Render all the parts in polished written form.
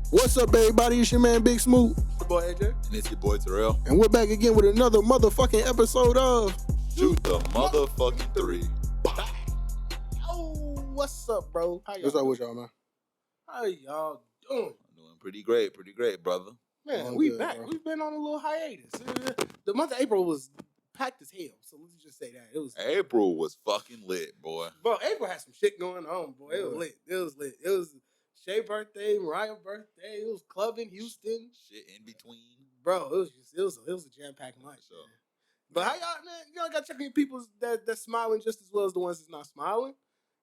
What's up, everybody? It's your man, Big Smoot. Your boy AJ. And it's your boy Terrell. And we're back again with another motherfucking episode of Shoot the motherfucking three. Oh, what's up, bro? How y'all What's up doing? with y'all, man? How y'all doing? I'm doing pretty great, brother. Man, Doing we good, back. bro. We've been on a little hiatus. The month of April was packed as hell, so let's just say that. It was April was fucking lit, boy. Bro, April had some shit going on, boy. It was lit. It was Shay's birthday, Mariah's birthday. It was club in Houston. Shit in between. Bro, it was a jam-packed month. So, but how y'all, man? Y'all got to check on your people that's smiling just as well as the ones that's not smiling.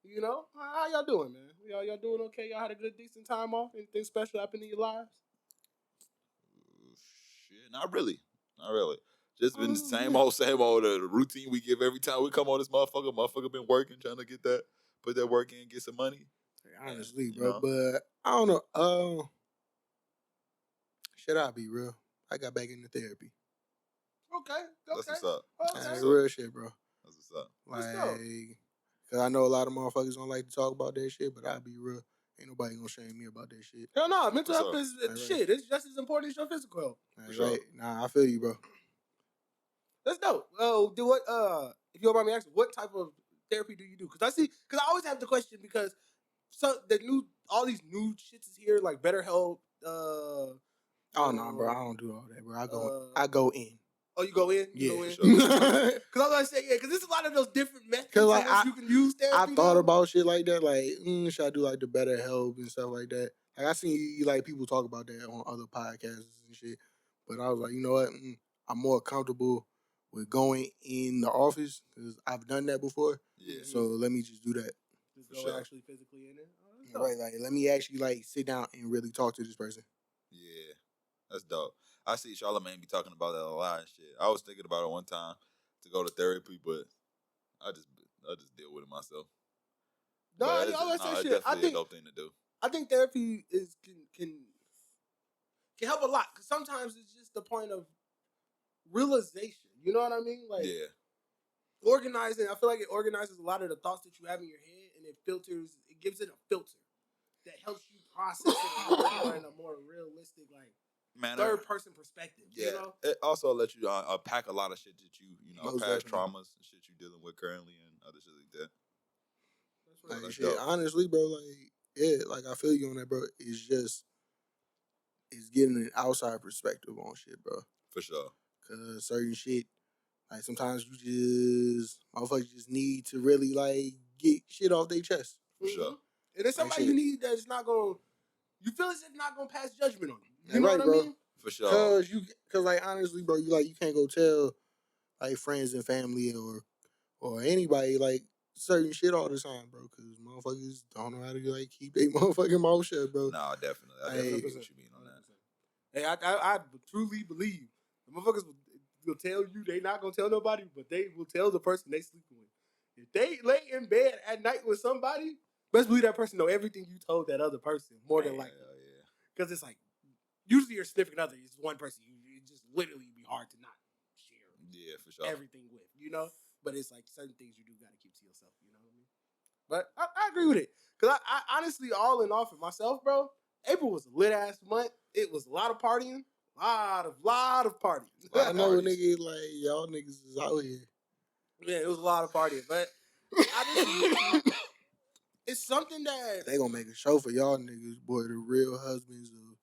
You know, how y'all doing, man? Y'all doing okay? Y'all had a good, decent time off? Anything special happened in your lives? shit, not really. Just been the same old the routine we give every time we come on this motherfucker. Motherfucker been working, trying to put that work in, get some money. Honestly, You bro, know? but I don't know. Should I be real? I got back into therapy. Okay. That's what's up. That's real shit, bro. That's what's up. Like, cause I know a lot of motherfuckers don't like to talk about that shit, but I'll be real. Ain't nobody gonna shame me about that shit. Hell no, mental health What's is shit. It's just as important as your physical health. Like, sure. right? Nah, I feel you, bro. That's dope. Do what? If you don't mind me asking, what type of therapy do you do? Because I always have the question because all these new shits is here, like BetterHelp. Oh no, bro, I don't do all that, bro. I go in. Oh, you go in? Yeah. Go in? For sure. Because I was gonna say, yeah, because there's a lot of those different methods like, you can use therapy. I thought about shit like that, like should I do like the BetterHelp and stuff like that? Like I seen like people talk about that on other podcasts and shit, but I was like, you know what? I'm more comfortable with going in the office because I've done that before. Yeah. So let me just do that. Just go actually physically in it. Oh, right, like let me actually like sit down and really talk to this person. Yeah. That's dope. I see Charlamagne be talking about that a lot and shit. I was thinking about it one time to go to therapy, but I just deal with it myself. No, But I it's always say definitely shit. a dope thing to do. I think therapy can help a lot because sometimes it's just the point of realization. You know what I mean? Like organizing. I feel like it organizes a lot of the thoughts that you have in your head, and it gives it a filter that helps you process it in a more realistic, like third person perspective. Yeah, you know? It also lets you pack a lot of shit that you Most past definitely. traumas and shit you're dealing with currently and other shit like that. Like that's shit, dope. honestly, bro, like I feel you on that, bro. It's getting an outside perspective on shit, bro. For sure. Cause certain shit, like sometimes motherfuckers just need to really like get shit off their chest. For sure. And there's somebody you need that's not gonna. You feel as if not gonna pass judgment on you. You know what I mean? For sure. Cause like honestly, bro, you can't go tell like friends and family or anybody like certain shit all the time, bro. Cause motherfuckers don't know how to like keep their motherfucking mouth shut, bro. Nah, definitely. I definitely get what you mean on that. Hey, I truly believe the motherfuckers will tell you they not gonna tell nobody, but they will tell the person they sleeping with. If they lay in bed at night with somebody, best believe that person know everything you told that other person more than likely. Yeah. Because it's like usually your significant other is one person it just literally be hard to not share. Yeah, for sure. Everything with, you know. But it's like certain things you do gotta keep to yourself. You know what I mean? But I agree with it because I honestly, all in all for myself, bro. April was a lit ass month. It was a lot of partying, lot of partying. I know, niggas like y'all niggas is out here. Yeah, it was a lot of partying, but honestly, it's something that they gonna make a show for y'all niggas, boy. The real husbands of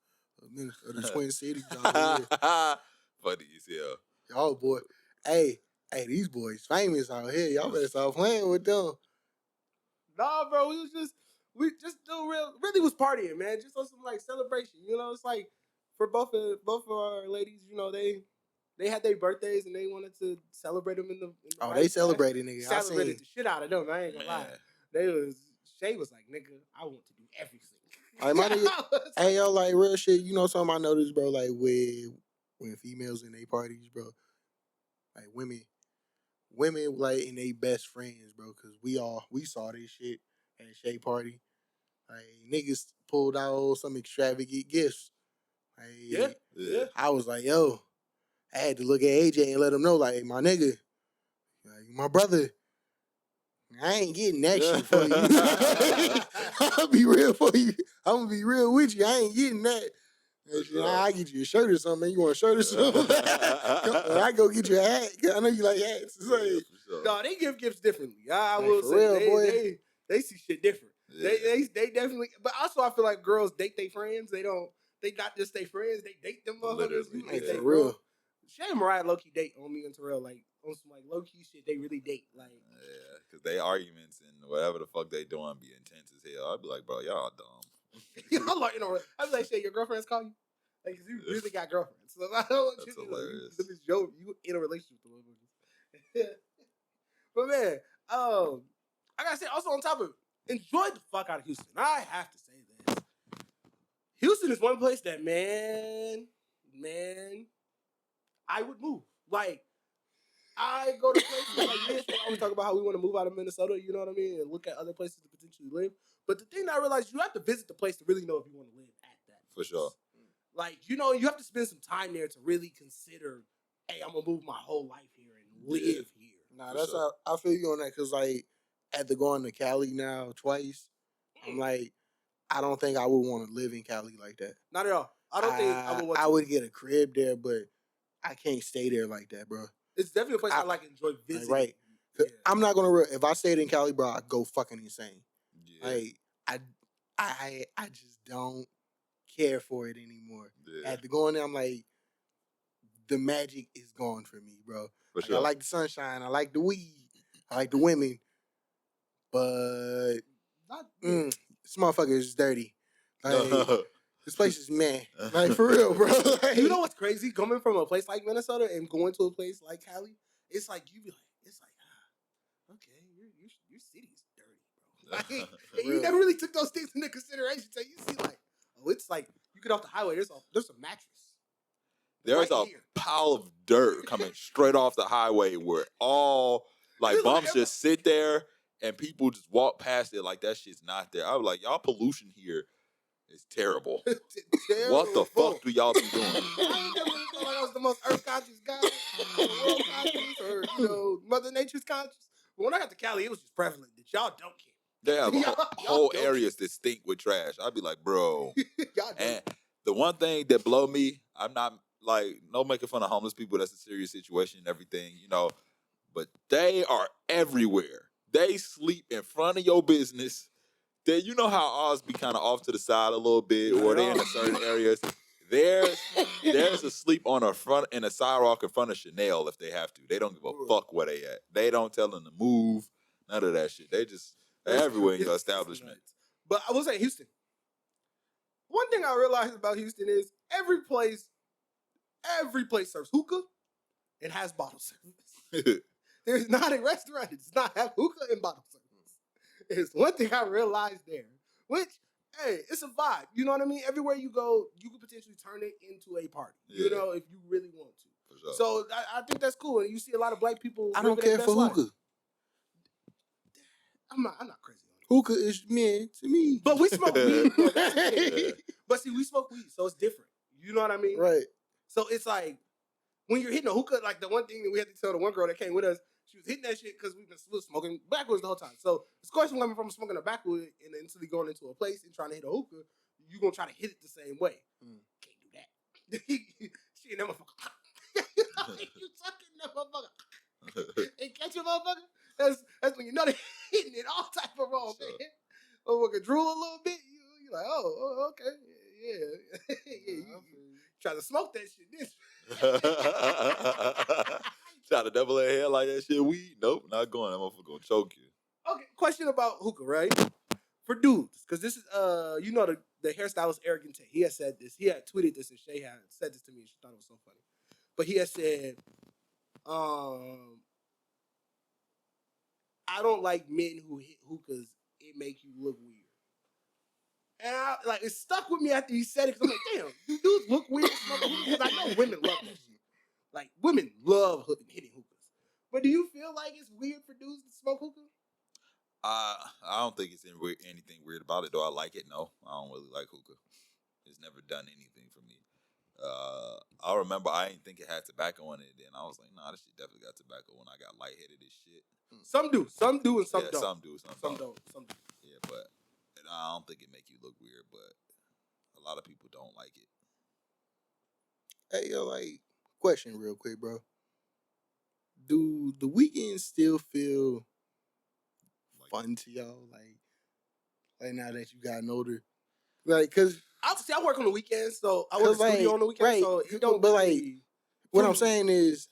the Twin Cities out here. Funny as hell. Y'all boy, hey, these boys famous out here. Y'all better stop playing with them. Nah, bro, we just really was partying, man. Just on some like celebration, you know. It's like for both of our ladies, you know, they had their birthdays and they wanted to celebrate them in the oh, right they celebrated, nigga. Celebrated the shit out of them. I ain't gonna lie. Shay was like, nigga, I want to do everything. Like my nigga, hey yo, like real shit. You know something I noticed, bro. Like when females in their parties, bro. Like women like in their best friends, bro. Cause we saw this shit at Shay party. Like niggas pulled out some extravagant gifts. Like, yeah. I was like, yo, I had to look at AJ and let him know, like, hey, my nigga, like, my brother, I ain't getting that shit for you. I'll be real for you. I'm gonna be real with you. I ain't getting that. I get you a shirt or something. You want a shirt or something? And I go get you a hat. I know you like hats. It's like, no, they give gifts differently. I like, will for say real, they see shit different. Yeah. They definitely. But also, I feel like girls date their friends. They don't. They not just their friends. They date them motherfuckers. Literally, like, yeah. for real. Shay and Mariah low key date on me and Terrell, like on some like low key shit. They really date, like Yeah, because they arguments and whatever the fuck they doing be intense as hell. I'd be like, bro, y'all dumb. I'm like, I'd be like, Shay, your girlfriends call you, like, 'cause you really got girlfriends. So I don't want That's you to hilarious. you in a relationship with them. But man, I gotta say also on top of it, enjoy the fuck out of Houston. I have to say this. Houston is one place that man, I would move. Like, I go to places like this. We always talk about how we want to move out of Minnesota, you know what I mean, and look at other places to potentially live. But the thing that I realized, you have to visit the place to really know if you want to live at that place. For sure. Like, you know, you have to spend some time there to really consider, hey, I'm gonna move my whole life here and live here. Nah, that's how I feel you on that, because like after going to Cali now twice, I'm like, I don't think I would want to live in Cali like that. Not at all. I don't think I would want to. I would get a crib there, but I can't stay there like that, bro. It's definitely a place I like enjoy visiting. Like, right. Yeah. I'm not gonna. If I stayed in Cali, bro, I'd go fucking insane. Yeah. Like I just don't care for it anymore. Yeah. After going there, I'm like, the magic is gone for me, bro. For like, sure. I like the sunshine. I like the weed. I like the women. But this motherfucker is dirty. Like, this place is meh. Like, for real, bro. Like, you know what's crazy? Coming from a place like Minnesota and going to a place like Cali, it's like you be like, okay, your city's dirty, bro. Like, you never really took those things into consideration. So you see, like, it's like you get off the highway. There's a mattress. There's a pile of dirt coming straight off the highway where all like bumps just sit there and people just walk past it like that shit's not there. I was like, y'all pollution here is terrible. What the fuck do y'all be doing? I never really felt like I was the most earth conscious guy, world conscious, or Mother Nature's conscious. But when I got to Cali, it was just prevalent that y'all don't care. They have whole areas that stink with trash. I'd be like, bro. And the one thing that blow me, I'm not like no making fun of homeless people. That's a serious situation and everything, you know. But they are everywhere. They sleep in front of your business. They, you know how ours be kind of off to the side a little bit, or they in a certain areas. There's a sleep on a sidewalk in front of Chanel if they have to. They don't give a fuck where they at. They don't tell them to move. None of that shit. They're everywhere in your establishment. But I will say Houston. One thing I realized about Houston is every place serves hookah and has bottle service. There's not a restaurant that does not have hookah and bottle service. It's one thing I realized there, which, hey, it's a vibe. You know what I mean? Everywhere you go, you could potentially turn it into a party, you know, if you really want to. For sure. So I think that's cool. And you see a lot of black people. I don't care for hookah. Life. I'm not crazy on it. Hookah is man to me. But we smoke weed. But see, we smoke weed, so it's different. You know what I mean? Right. So it's like, when you're hitting a hookah, like the one thing that we had to tell the one girl that came with us, she was hitting that shit because we've been smoking backwoods the whole time. So the question coming from smoking a backwood and instantly going into a place and trying to hit a hookah, you're going to try to hit it the same way. Can't do that. She ain't that motherfucker. You sucking that motherfucker. And catch a motherfucker. That's when you know they're hitting it all type of wrong. Sure. Motherfucker drool a little bit. You're like, oh, okay. Yeah. You try to smoke that shit, didn't you? Try to double that head like that shit weed? Nope, not going. That motherfucker gonna choke you. Okay, question about hookah, right? For dudes, because this is you know the hairstylist Arrogant Tate. He had said this. He had tweeted this, and Shay had said this to me, and she thought it was so funny. But he had said, I don't like men who hit hookahs. It make you look weird. And it stuck with me after he said it, because I'm like, damn, do dudes look weird smoking hookahs? I know women love that shit. Like, women love hitting hookahs. But do you feel like it's weird for dudes to smoke hookah? I don't think it's anything weird about it, though. I like it. No, I don't really like hookah. It's never done anything for me. I remember I didn't think it had tobacco in it. Then I was like, nah, this shit definitely got tobacco. When I got lightheaded and shit. Some do, and some don't. Some do, some don't. Some do. Yeah, but I don't think it make you look weird. But a lot of people don't like it. Hey, yo, like, question real quick, bro. Do the weekends still feel fun to y'all? Like now that you gotten older? Like, cause I work on the weekends, so I work at studio on the weekends, right, so it don't but really, like, what I'm saying is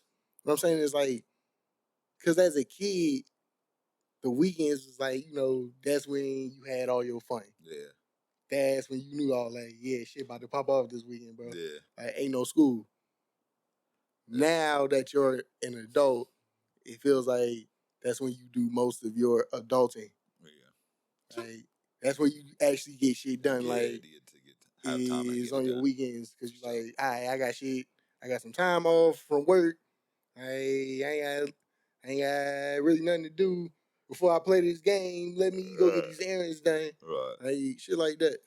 like, cause as a kid, the weekends was like, that's when you had all your fun. Yeah. That's when you knew all like, yeah, shit about to pop off this weekend, bro. Yeah. Like, ain't no school. Yeah. Now that you're an adult, it feels like that's when you do most of your adulting. Yeah. Like, that's when you actually get shit done. Yeah, like, have time is on your your weekends because you're like, all right, I got shit. I got some time off from work. I ain't got really nothing to do before I play this game. Let me go get these errands done. Right. Like, shit like that.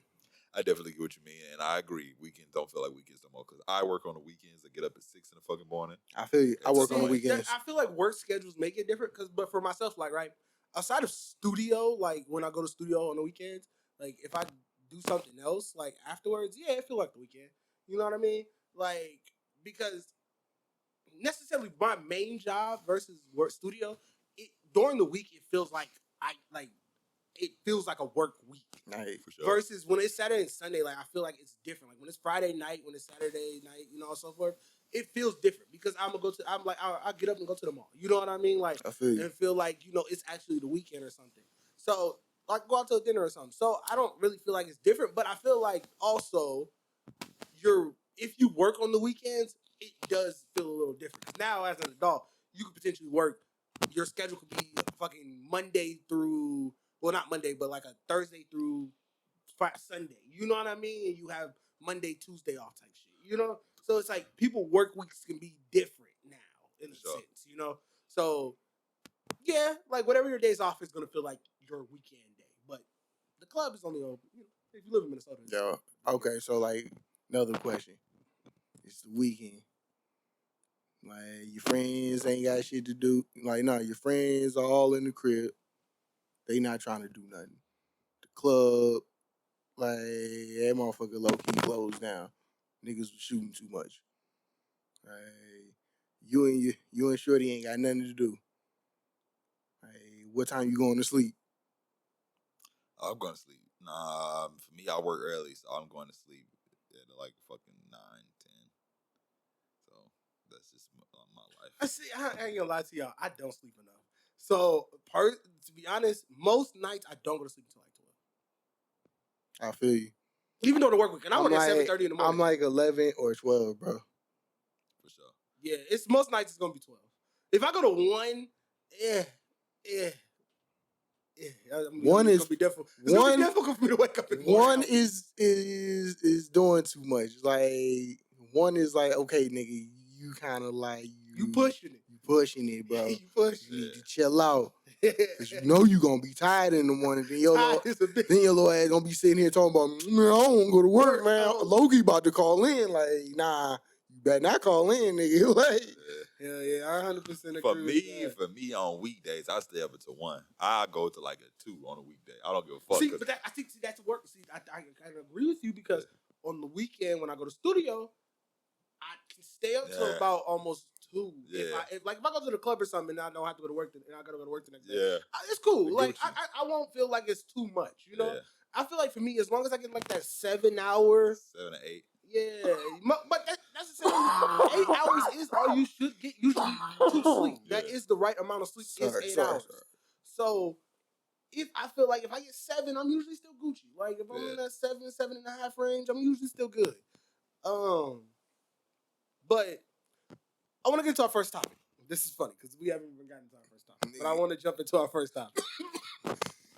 I definitely get what you mean, and I agree. Weekends don't feel like weekends no more because I work on the weekends. I get up at 6 in the fucking morning. I feel you. I work on the weekends. I feel like work schedules make it different but for myself, like, right, outside of studio, like when I go to studio on the weekends, like if I do something else, like afterwards, yeah, it feel like the weekend. You know what I mean? Like, because necessarily my main job versus work studio, during the week it feels like it feels like a work week. Right. For sure. Versus when it's Saturday and Sunday, like I feel like it's different. Like when it's Friday night, when it's Saturday night, and so forth, it feels different because I'll get up and go to the mall. You know what I mean? Like, I feel you. And feel like it's actually the weekend or something. So like go out to a dinner or something. So I don't really feel like it's different, but I feel like also if you work on the weekends, it does feel a little different. Because now as an adult, you could potentially work. Your schedule could be fucking Monday through, well, not Monday, but like a Thursday through Sunday. You know what I mean? And you have Monday, Tuesday off type shit. So it's like people work weeks can be different now in a sense. So yeah, like whatever your days off is gonna feel like your weekend day. But the club is only open. If you live in Minnesota. Yeah. Okay. So like another question. It's the weekend. Like your friends ain't got shit to do. Like no, your friends are all in the crib. They not trying to do nothing. The club, like that motherfucker low key closed down. Niggas was shooting too much. Like you and Shorty ain't got nothing to do. Like what time you going to sleep? I'm going to sleep. Nah, for me, I work early, so I'm going to sleep at like fucking 9, 10. So that's just my life. I ain't gonna lie to y'all. I don't sleep enough. So, to be honest, most nights I don't go to sleep until like 12. I feel you. Even though the work week, and I work at 7:30 in the morning. I'm like 11 or 12, bro. For sure. Yeah, it's most nights it's gonna be 12. If I go to 1, One is gonna be difficult. It's gonna be difficult for me to wake up in the morning. One is doing too much. Like one is like, okay, nigga, you kind of like you pushing it. You pushing it, bro. You pushing You need to chill out. Cause you gonna be tired in the morning. Then your little ass gonna be sitting here talking about, man, I don't wanna go to work, man. Loki about to call in. Like, nah, you better not call in, nigga. Like, yeah, I 100% agree. For me, on weekdays, I stay up until 1. I go to like a 2 on a weekday. I don't give a fuck. See, but I think that's work. See, I kind of agree with you because on the weekend when I go to studio, I can stay up till about almost 2. Yeah. If I go to the club or something and I know I have to go to work and I gotta go to work the next day, it's I cool. Like I won't feel like it's too much. Yeah. I feel like for me, as long as I get like that 7 hours, 7 to 8. Yeah, but that's the same. 8 hours is all you should get usually to sleep. That is the right amount of sleep. 8 hours. So if I feel like if I get 7, I'm usually still Gucci. Like if I'm in that 7.5 range, I'm usually still good. But I want to get to our first topic. This is funny because we haven't even gotten to our first topic. But I want to jump into our first topic.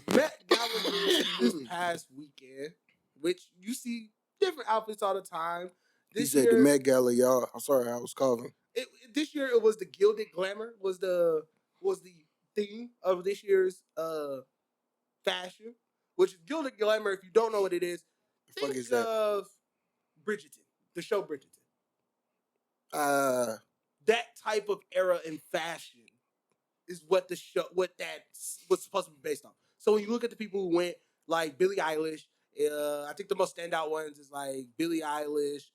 MetGala this past weekend, which you see different outfits all the time. He said the MetGala, y'all. I'm sorry, I was coughing. This year it was the Gilded Glamour was the theme of this year's fashion, which is Gilded Glamour. If you don't know what it is, think of Bridgerton, the show Bridgerton. That type of era in fashion is what the show, what that's what's supposed to be based on. So when you look at the people who went, like Billie Eilish, I think the most standout ones is like Billie Eilish,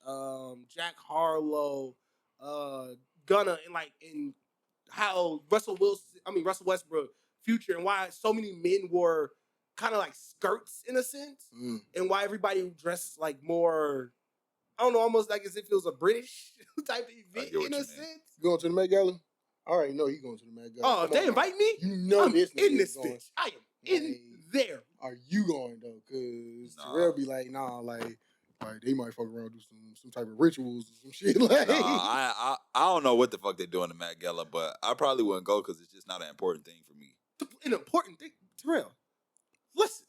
Jack Harlow, Gunna, and like in how Russell Westbrook, Future, and why so many men wore kind of like skirts in a sense, and why everybody dressed like more, I don't know, almost like as if it was a British type of event in a sense. You going to the Met Gala? I already know you going to the Met Gala. Oh, if they invite me, you know I'm this nigga in this going. bitch. I am in there. Are you going though? Cause Terrell be like, nah, like they might fuck around, do some type of rituals or some shit. Like, I don't know what the fuck they do in the Met Gala, but I probably wouldn't go because it's just not an important thing for me. An important thing, Terrell. Listen,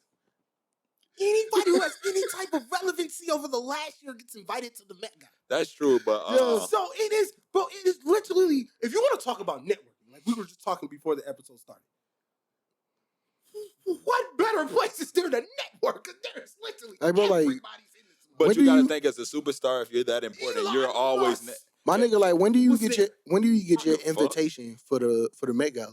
anybody who has any type of relevancy over the last year gets invited to the Met Gala. That's true, but so it is, bro. It is literally, if you want to talk about networking, like we were just talking before the episode started. What better place is there to network? Because there's literally everybody's in this. But you got to think as a superstar, if you're that important, you're always my nigga. Like, when do you get your invitation for the Met Gala?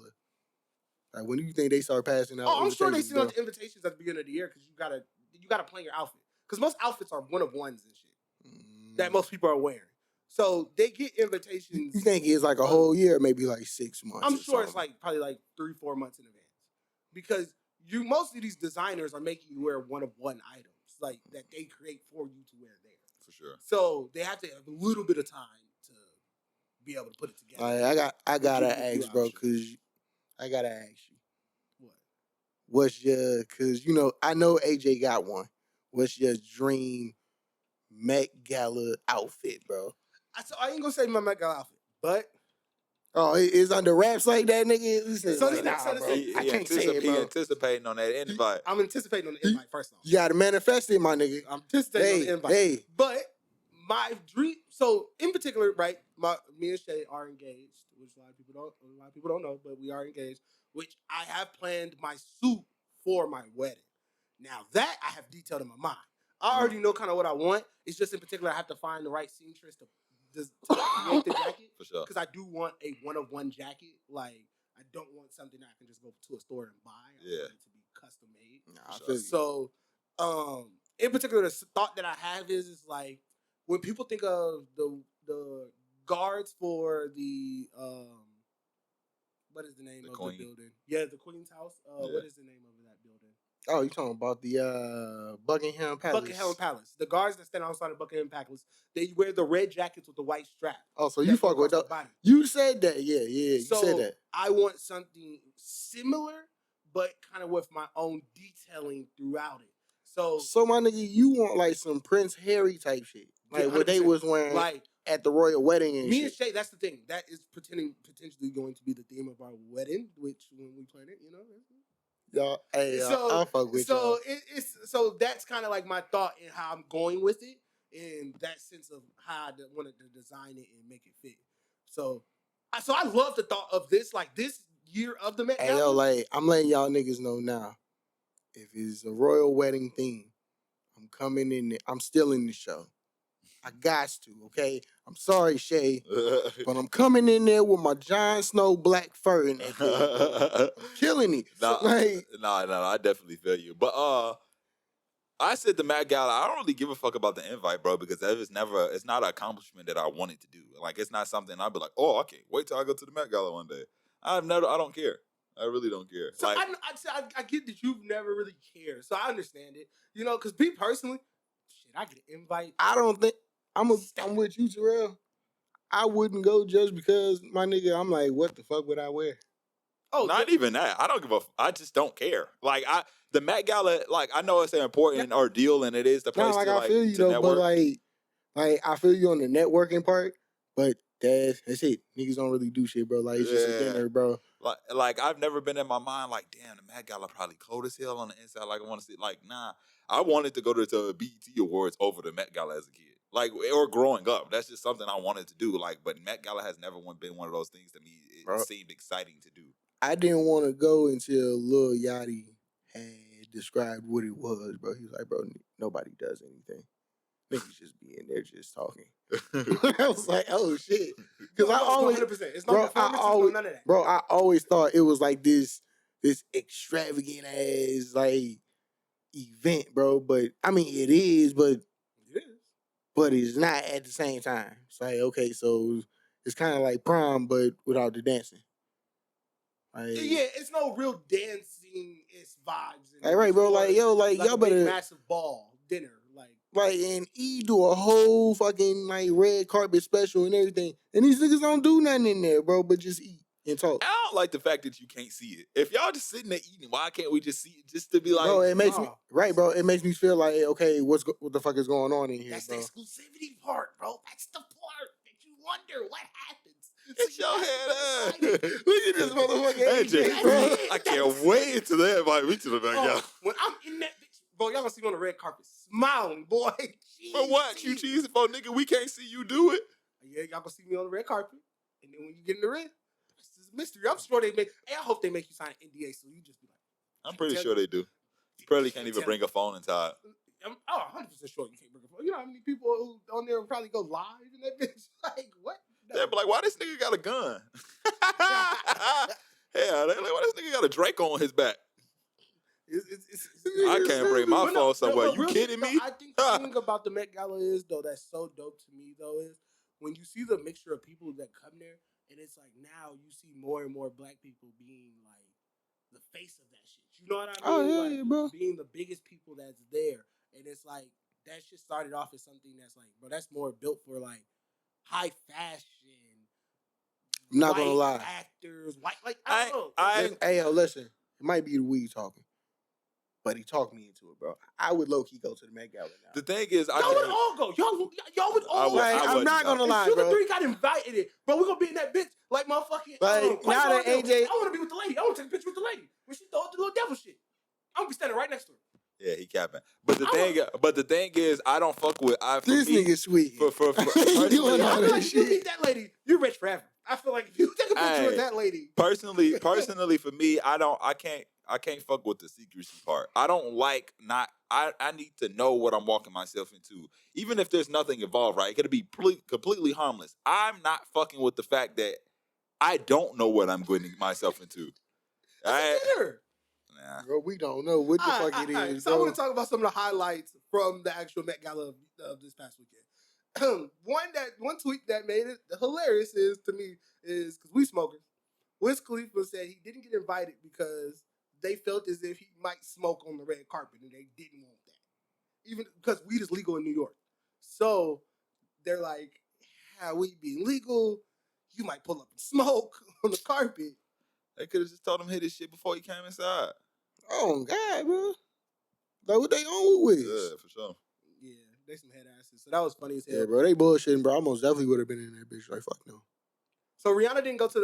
Like, when do you think they start passing out? Oh, I'm sure they send out the invitations at the beginning of the year because you gotta plan your outfit. Because most outfits are one of ones and shit that most people are wearing. So they get invitations. You think it's like a whole year, maybe like 6 months? I'm sure it's like probably like 3-4 months in advance, because most of these designers are making you wear one of one items like that they create for you to wear there. For sure. So they have to have a little bit of time to be able to put it together. I gotta ask, bro, because I gotta ask you. What? What's your? Because I know AJ got one. What's your dream Met Gala outfit, bro? I ain't gonna say my Met Gala outfit, but it's under wraps like that, nigga. So I can't say it, bro. He anticipating on that invite. I'm anticipating on the invite first off. You gotta manifest it, my nigga. I'm anticipating on the invite. But my dream, so in particular, right? Me and Shay are engaged, which a lot of people don't know, but we are engaged. Which I have planned my suit for my wedding. Now that I have detailed in my mind, I already know kind of what I want. It's just in particular I have to find the right seamstress to create the jacket. For sure. Because I do want a one-of-one jacket. Like, I don't want something that I can just go to a store and buy. I want it to be custom made. So, in particular, the thought that I have is like, when people think of the guards for the what is the name of the building? Yeah, the Queen's house. What is the name of that building? Oh, you talking about the Buckingham Palace? Buckingham Palace. The guards that stand outside of Buckingham Palace, they wear the red jackets with the white strap. Oh, so you fuck with that? You said that, yeah. You said that. I want something similar, but kind of with my own detailing throughout it. So my nigga, you want like some Prince Harry type shit, like what they was wearing at the royal wedding and me and Shay. That's the thing. That is potentially going to be the theme of our wedding, which when we plan it, I'll fuck with y'all. So that's kind of like my thought and how I'm going with it, in that sense of how I wanted to design it and make it fit. So I love the thought of this, like this year of the Met Gala. Hey, yo, like, I'm letting y'all niggas know now. If it's a royal wedding theme, I'm coming in there. I'm still in the show. I got to, okay? I'm sorry, Shay, but I'm coming in there with my Jon Snow black fur and everything. I'm killing it. No, I definitely feel you. But I said the Met Gala, I don't really give a fuck about the invite, bro, because it's not an accomplishment that I wanted to do. Like, it's not something I'd be like, oh, I can't wait till I go to the Met Gala one day. I don't care. I really don't care. So like, I get that you've never really cared, so I understand it. Because me personally, shit, I get an invite. I don't think I'm with you, Terrell. I wouldn't go just because, my nigga, I'm like, what the fuck would I wear? Oh, not even that. I don't give a. I just don't care. Like the Met Gala, like I know it's an important ordeal, and it is the place to I feel you though, network. But like I feel you on the networking part, but that's it. Niggas don't really do shit, bro. Like, it's just a dinner, bro. Like I've never been in my mind like, damn, the Met Gala probably cold as hell on the inside. Like I want to see, like, nah. I wanted to go to the BET Awards over the Met Gala as a kid, like, or growing up. That's just something I wanted to do. Like, but Met Gala has never been one of those things to me. It seemed exciting to do. I didn't want to go until Lil Yachty had described what it was, bro. He was like, bro, nobody does anything. niggas just be in there just talking. I was like, oh shit, because I always 100%. It's no performances, no none of that. Bro, I always thought it was like this extravagant ass like event, bro. But I mean, it is, but it's not at the same time. It's like, okay, so it's kind of like prom, but without the dancing. Like, yeah, it's no real dancing vibes. Like, right, bro. Like, yo, like y'all better massive ball dinner, like, and do a whole fucking like red carpet special and everything, and these niggas don't do nothing in there, bro, but just eat and talk. I don't like the fact that you can't see it. If y'all just sitting there eating, why can't we just see it? Just to be like, bro, it makes me right, bro. It makes me feel like, okay, what the fuck is going on in here? That's bro. the exclusivity part, bro. That's the part that you wonder what happens. It's your head up. Look at this motherfucker, AJ, bro. I can't wait until they invite me to the backyard. When I'm in that bitch, bro, y'all gonna see me on the red carpet smiling, boy. But what? You cheesy for nigga? We can't see you do it. Yeah, y'all gonna see me on the red carpet, and then when you get in the red, this is a mystery. I'm sure they make. Hey, I hope they make you sign an NDA, so you just be like. I'm pretty sure they do. You probably can't even bring a phone inside. I'm 100% sure you can't bring a phone. You know how many people who on there will probably go live in that bitch? Like, what? No. They'll be like, why this nigga got a gun? Hell, they like, why this nigga got a Draco on his back? I can't bring my phone somewhere. You really, kidding me? I think the thing about the Met Gala is, though, that's so dope to me, though, is when you see the mixture of people that come there, and it's like now you see more and more black people being like the face of that shit. You know what I mean? Oh, yeah, like, yeah, bro. Being the biggest people that's there. And it's like, that shit started off as something that's like, bro, that's more built for like high fashion. I'm not gonna lie. Actors, white, I don't know. Hey, yo, listen. It might be the weed talking. But he talked me into it, bro. I would low-key go to the Met Gala now. The thing is, y'all would all go. Y'all would all go. I'm not gonna lie, bro. ShootDaThree got invited in. Bro, we're gonna be in that bitch like motherfucking. Like, now that AJ. I wanna be with the lady. I wanna take a picture with the lady. When she throw the little devil shit. I'm gonna be standing right next to her. Yeah, he capping. But the thing is, I don't fuck with. This nigga sweet. For doing all that shit. You meet that lady, you're rich forever. I feel like if you take a picture with that lady. Personally, for me, I can't fuck with the secrecy part. I don't like I need to know what I'm walking myself into. Even if there's nothing involved, right? It could be completely harmless. I'm not fucking with the fact that I don't know what I'm getting myself into. Nah. Bro, we don't know what the fuck it is. So I want to talk about some of the highlights from the actual Met Gala of this past weekend. One tweet that made it hilarious is because we smokers. Wiz Khalifa said he didn't get invited because they felt as if he might smoke on the red carpet and they didn't want that. Even because weed is legal in New York. So they're like, how weed being legal, you might pull up and smoke on the carpet. They could have just told him hit his shit before he came inside. Oh, God, bro. Like what they on with? Yeah, for sure. Yeah, they some head asses. So that was funny as hell. Yeah, bro, they bullshitting, bro. I most definitely would have been in that bitch. Like, fuck no. So Rihanna didn't go to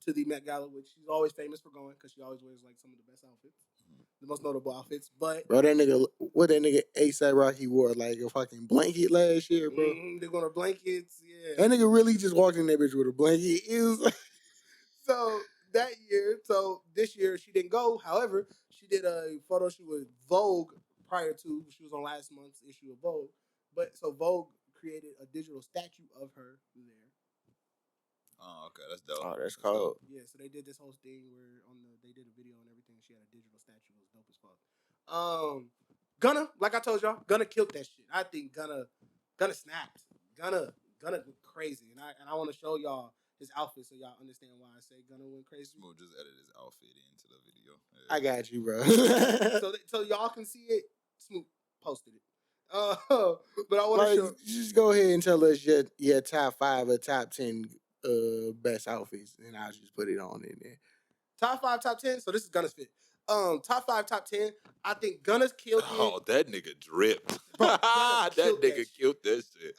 the Met Gala, which she's always famous for going because she always wears like some of the best outfits, the most notable outfits. But bro, that nigga ASAP Rocky wore like a fucking blanket last year, bro. They're going to blankets, yeah. That nigga really just walked in that bitch with a blanket. It was like... So this year she didn't go. However, she did a photo shoot with Vogue prior to. She was on last month's issue of Vogue. But so Vogue created a digital statue of her there. Oh, okay, that's dope. Oh, that's cool. Yeah, so they did this whole thing where they did a video and everything. She had a digital statue. It was dope as fuck. Gunna, like I told y'all, Gunna killed that shit. I think Gunna snapped. Gunna went crazy, and I want to show y'all his outfit so y'all understand why I say Gunna went crazy. We'll just edit his outfit into the video. Yeah. I got you, bro. so y'all can see it. Smoot posted it. But I want to show. Just go ahead and tell us your top 5 or top 10 best outfits, and I'll just put it on in there. Top 5, top 10. So this is Gunna's fit. Top 5, top 10. I think Gunna's killed it. Oh, that nigga dripped. That nigga killed that shit.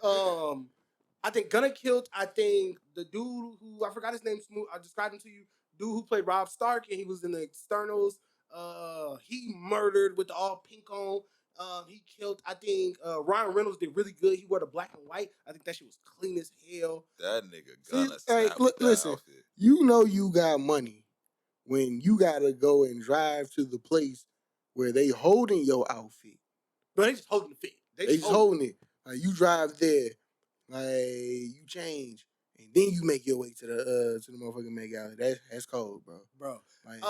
I think Gunna killed. I think the dude who I forgot his name. I described him to you. Dude who played Rob Stark and he was in the externals. He murdered with the all pink on. He killed. I think Ryan Reynolds did really good. He wore the black and white. I think that shit was clean as hell. That nigga Gunna. Hey, listen. Outfit. You know you got money when you gotta go and drive to the place where they holding your outfit But they just holding the fit. They just holding it. Like you drive there, like you change, and then you make your way to the motherfucking MetGala. That's cold, bro. Like,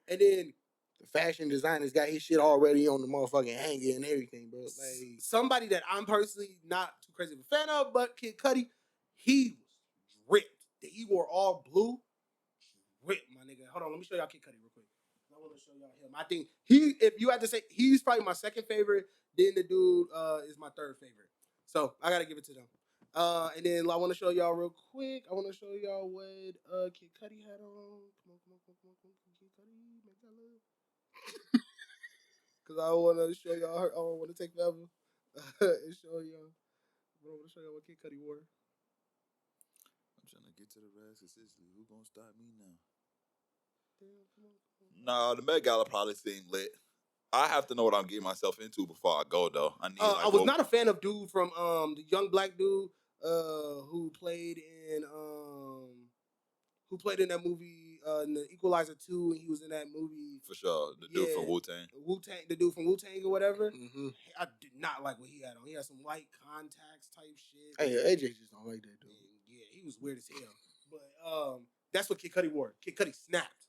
and then the fashion designer's got his shit already on the motherfucking hanger and everything, bro. Like somebody that I'm personally not too crazy of a fan of, but Kid Cudi, he was ripped. He wore all blue. Ripped, my nigga. Hold on, let me show y'all Kid Cudi real quick. I want to show y'all him. I think if you had to say, he's probably my second favorite. Then the dude is my third favorite. So I gotta give it to them. And then I want to show y'all real quick. I want to show y'all what Kid Cudi had on. Come on, Kid Cudi, make that look. Cause I want to show y'all. I don't want to take forever and show y'all. I want to show y'all what Kid Cudi wore. I'm trying to get to the rest. Essentially, who gonna stop me now? No, the Met Gala probably seemed lit. I have to know what I'm getting myself into before I go, though. I was not a fan of dude from the young black dude who played in that movie in the Equalizer 2, and he was in that movie for sure. The dude from Wu-Tang. The dude from Wu-Tang or whatever. Mm-hmm. I did not like what he had on. He had some white contacts type shit. Hey, AJ just don't like that dude. Yeah, he was weird as hell. But that's what Kid Cudi wore. Kid Cudi snapped.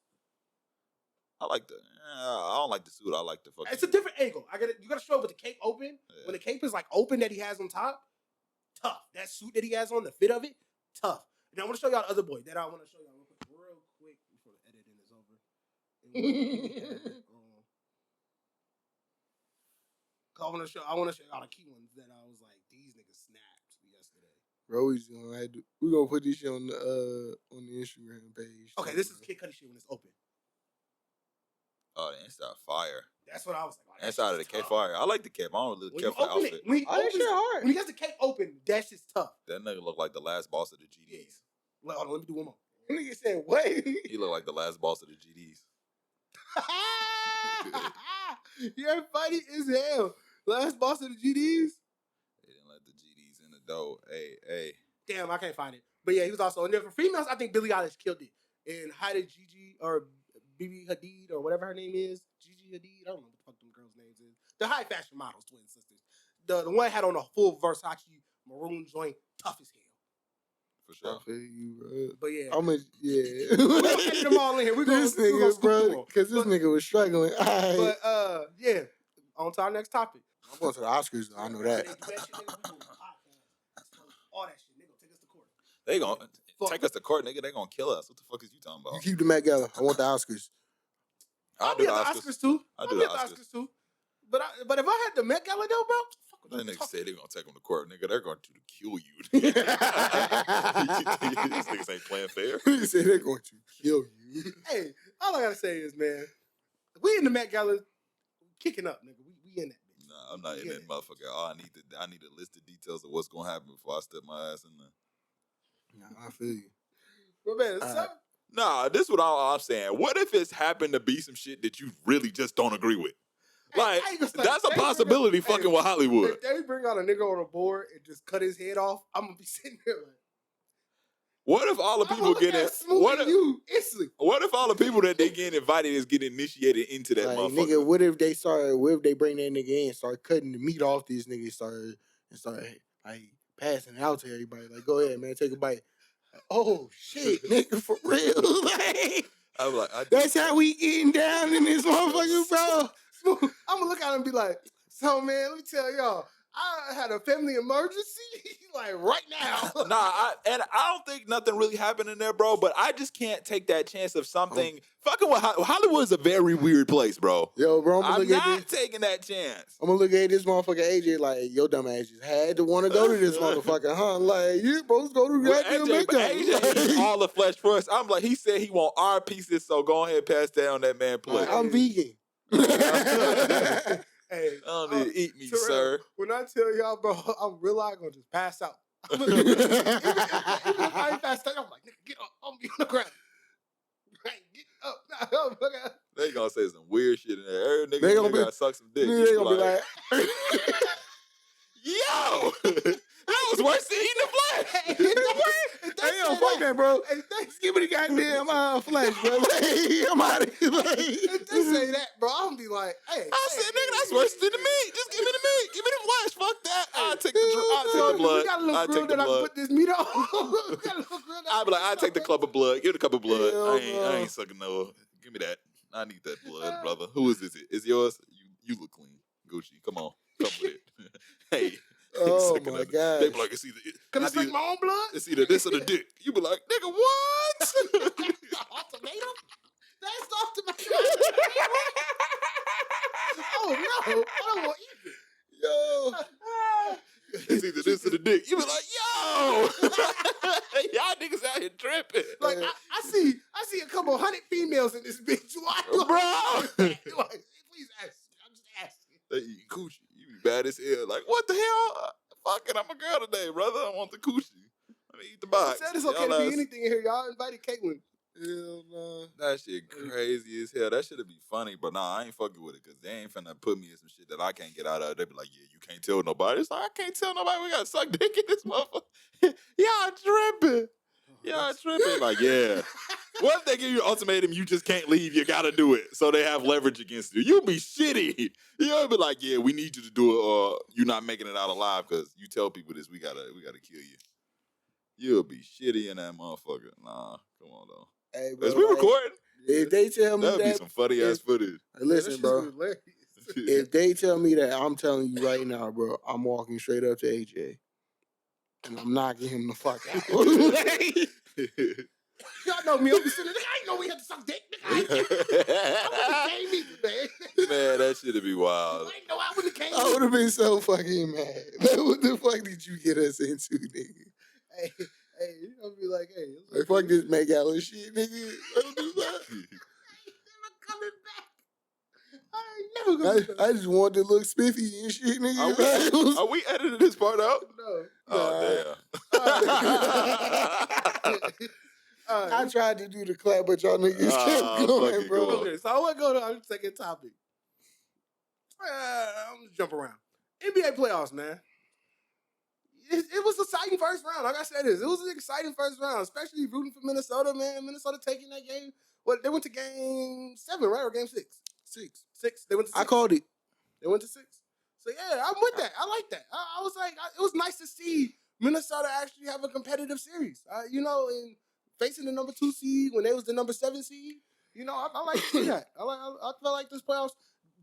I like the. I don't like the suit. I like the fucking. It's a different angle. You gotta show it with the cape open. Yeah. When the cape is like open that he has on top, tough. That suit that he has on, the fit of it, tough. And I want to show y'all the other boy that I want to show y'all real quick before the editing is over. I want to show y'all the key ones that I was like, these niggas snapped yesterday. Bro, we're gonna put this shit on the Instagram page. Okay, this is Kid Cudi shit when it's open. Oh, the inside fire. That's what I was like. Inside of the cape fire. I like the cape. I don't really care for the outfit. When he has the cape open, that shit's tough. That nigga look like the last boss of the GDs. Yeah. Well, hold on, let me do one more. Nigga said, what? He look like the last boss of the GDs. You're funny as hell. Last boss of the GDs? They didn't let the GDs in the door. Hey. Damn, I can't find it. But yeah, he was also in there. For females, I think Billie Eilish killed it. And Haida Gigi or Bibi Hadid or whatever her name is. Gigi Hadid. I don't know what the fuck them girls' names is. The high fashion models, twin sisters. The one had on a full Versace maroon joint, tough as hell. For sure. I feel you, bro. But yeah. We're gonna get them all in here. This nigga, bro, because this nigga was struggling. Right. But yeah. On to our next topic. I'm going to the Oscars, though. I know that. All that shit. They gonna take us to court. They gonna take us to court, nigga. They gonna kill us. What the fuck is you talking about? You keep the Met Gala. I want the Oscars. I'll be at the Oscars too. I'll do the Oscars too. But if I had the Met Gala though, bro, that nigga said they gonna take them to court, nigga. They're going to kill you. These niggas ain't playing fair. He said they're going to kill you. Hey, all I gotta say is, man, we in the Met Gala kicking up, nigga. We in that bitch. Nah, I'm not in that motherfucker. I need to list the details of what's gonna happen before I step my ass in there. Nah, I feel you. But man, nah, this is what I'm saying. What if it's happened to be some shit that you really just don't agree with? Like, that's a possibility fucking with Hollywood. If they bring out a nigga on a board and just cut his head off, I'm going to be sitting there like... What if all the people getting... What if all the people that they get invited is getting initiated into that motherfucker? Nigga, what if they bring that nigga in, start cutting the meat off these niggas, start like passing it out to everybody? Like, go ahead, man, take a bite. Oh, shit, nigga, for real? Like, I'm like, that's how we getting down in this motherfucker, bro. I'm gonna look at him and be like, so man, let me tell y'all, I had a family emergency, like right now. Nah, I don't think nothing really happened in there, bro. But I just can't take that chance of something fucking with Hollywood is a very weird place, bro. Yo, bro, I'm not taking that chance. I'm gonna look at this motherfucker AJ like, your dumb ass just had to want to go to this motherfucker, huh? Like, you supposed to go to goddamn AJ eats all the flesh first. I'm like, he said he want our pieces, so go ahead and pass that on that man plate. I'm vegan. Hey, I don't need to eat me, Terrell, sir. When I tell y'all, bro, I'm really gonna just pass out. Even if I ain't passed out, I'm like, nigga, get up. I'm gonna be on the ground. Get up. They gonna say some weird shit in there. Every They gonna gotta suck some dick. They gonna be like, yo, that was worse than eating the flesh. They no, fuck that, bro. Hey, thanks. Give me the goddamn flash, bro. I'm out of here. If they say that, bro, I'm gonna be like, hey. I said, nigga, that's worse than the meat. Just give me the meat. Give me the flash. Fuck that. I'll take the blood. We got a little grill that I can put this meat on. I'll be like, I'll take the club of blood. Give it a cup of blood. I ain't sucking no. Give me that. I need that blood, brother. Who is this? Is yours? You look clean. Gucci, come on. Come with it. Hey. Oh my God. They be like, it's either. Can I suck my own blood? It's either this or the dick. You be like, nigga, what? Ultimatum? That's ultimatum. Oh no, I don't want either. Yo. It's either this or the dick. You be like, yo, y'all niggas out here tripping. Like I see a couple 100 females in this bitch. Why, bro? Like, please ask. I'm just asking. They eat coochie. You be bad as hell. Like, what the hell? Fuck it, I'm a girl today, brother. I want the coochie. Let me eat the box. I said it's okay to be anything in here. Y'all invited Caitlin. Hell no. That shit crazy as hell. That shit'd be funny, but nah, I ain't fucking with it because they ain't finna put me in some shit that I can't get out of. They be like, yeah, you can't tell nobody. It's like, I can't tell nobody we gotta suck dick in this motherfucker. Y'all tripping. Y'all tripping. Like, yeah. What if they give you an ultimatum, you just can't leave, you gotta do it, so they have leverage against you? You'll be shitty. You'll be like, yeah, we need you to do it, or you're not making it out alive because you tell people this, we gotta kill you. You'll be shitty in that motherfucker. Nah, come on though. Hey, bro, is we recording? If they tell me that'd be some funny ass footage. Listen, bro. If they tell me that, I'm telling you right now, bro, I'm walking straight up to AJ. And I'm knocking him the fuck out. Y'all know me. I'm sitting there. I ain't know we had to suck dick. I wouldn't have came either, man. Man, that shit'd be wild. I ain't know I wouldn't have came. I would have been so fucking mad. What the fuck did you get us into, nigga? Hey, you gonna be like, hey. Like, fuck this MetGala shit, nigga. Don't do that. I ain't never coming back. I ain't never coming back. I just wanted to look spiffy and shit, nigga. Are we editing this part out? No. Oh, damn. I tried to do the clap, but y'all niggas kept going, bro. Okay, so I want to go to our second topic. I'm going to jump around. NBA playoffs, man. It was an exciting first round. Like I said, it was an exciting first round, especially rooting for Minnesota, man. Minnesota taking that game. Well, they went to game 7, right? Or game 6? 6. They went to 6. I called it. They went to 6. So, yeah, I'm with that. I like that. I was like, it was nice to see Minnesota actually have a competitive series. And facing the number 2 seed when they was the number 7 seed. I like to see that. I felt like this playoffs,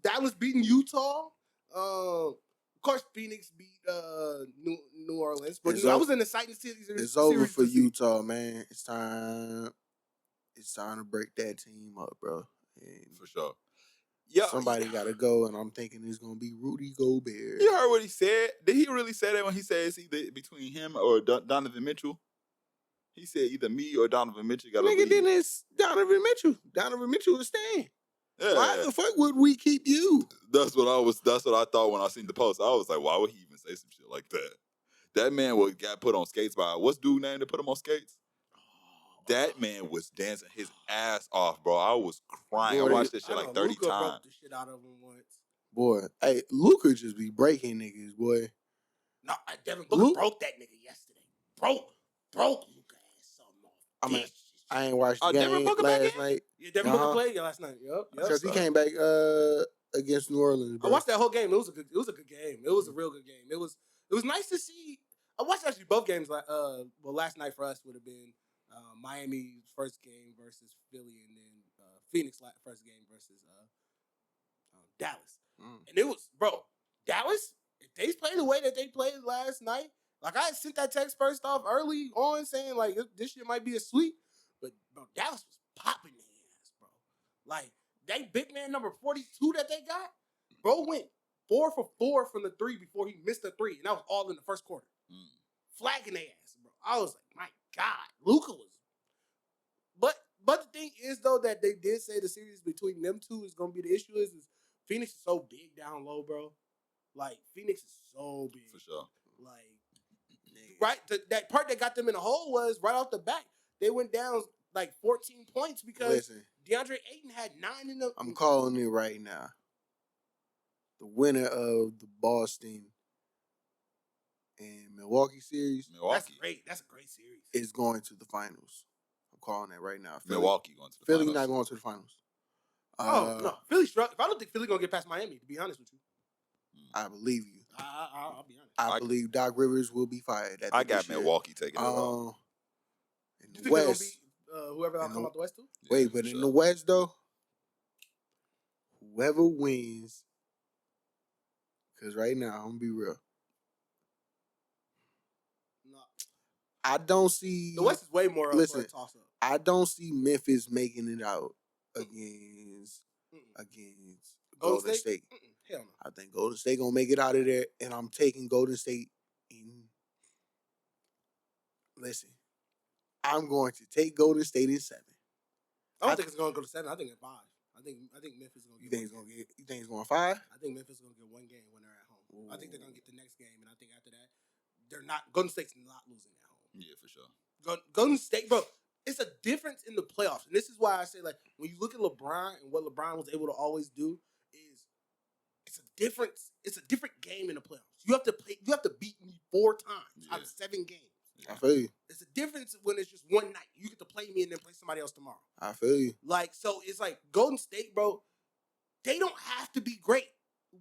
Dallas beating Utah. Of course, Phoenix beat New Orleans. But I was in the exciting series. It's over for Utah, man. It's time to break that team up, bro. And for sure. Yeah, somebody got to go, and I'm thinking it's going to be Rudy Gobert. You heard what he said? Did he really say that when he said it's either between him or Donovan Mitchell? He said either me or Donovan Mitchell got to leave. Nigga, then it's Donovan Mitchell. Donovan Mitchell is staying. Yeah. Why the fuck would we keep you? That's what I thought when I seen the post. I was like, why would he even say some shit like that? That man got put on skates by, what's dude name to put him on skates? That man was dancing his ass off, bro. I was crying. Boy, I watched this shit like 30 Luka times. broke the shit out of him once. Boy, hey, Luka just be breaking niggas, boy. No, Luka broke that nigga yesterday. Broke Luka ass something off. I ain't watched the game last night. Yeah, Devin Booker played last night. Yep. Because he came back against New Orleans, bro. I watched that whole game. It was a good game. It was a real good game. It was nice to see. I watched actually both games. Last night for us would have been Miami's first game versus Philly, and then Phoenix first game versus Dallas. And it was, bro, Dallas, if they played the way that they played last night, like I sent that text first off early on saying like this shit might be a sweep, but bro, Dallas was popping their ass, bro. Like that big man number 42 that they got, bro went 4 for 4 from the 3 before he missed a 3, and that was all in the first quarter. Flagging their ass, bro. I was like, my God, Luka was. But the thing is though that they did say the series between them two is gonna be the issue is Phoenix is so big down low, bro. Like Phoenix is so big for sure. Like right, that part that got them in the hole was right off the bat. They went down like 14 points because DeAndre Ayton had 9 in the. I'm calling it right now. The winner of the Boston and Milwaukee series. Milwaukee. That's a great series. Is going to the finals. I'm calling that right now. Milwaukee going to the Philly finals. not going to the finals. No, Philly struck. I don't think Philly gonna get past Miami. To be honest with you, I believe you. I'll be honest. I believe Doc Rivers will be fired. I got Milwaukee taking it all. In You the think they're West, gonna beat whoever will come out the West too? Wait, but in the West though, whoever wins, because right now I'm gonna be real. No, I don't see the West is way more up for a toss up. I don't see Memphis making it out against Golden State. Hell no. I think Golden State gonna make it out of there, and I'm taking Golden State in. Listen, I'm going to take Golden State in 7. I don't think it's gonna go to 7. I think it's 5. I think Memphis is gonna. You think it's gonna get? You think it's going 5? I think Memphis is gonna get one game when they're at home. Ooh. I think they're gonna get the next game, and I think after that, they're not. Golden State's not losing at home. Yeah, for sure. Golden State, bro. It's a difference in the playoffs, and this is why I say, like, when you look at LeBron and what LeBron was able to always do, is it's a difference. It's a different game in the playoffs. You have to play. You have to beat me 4 times out of 7 games. I feel you. It's a difference when it's just one night. You get to play me and then play somebody else tomorrow. I feel you. Like, so it's like Golden State, bro. They don't have to be great.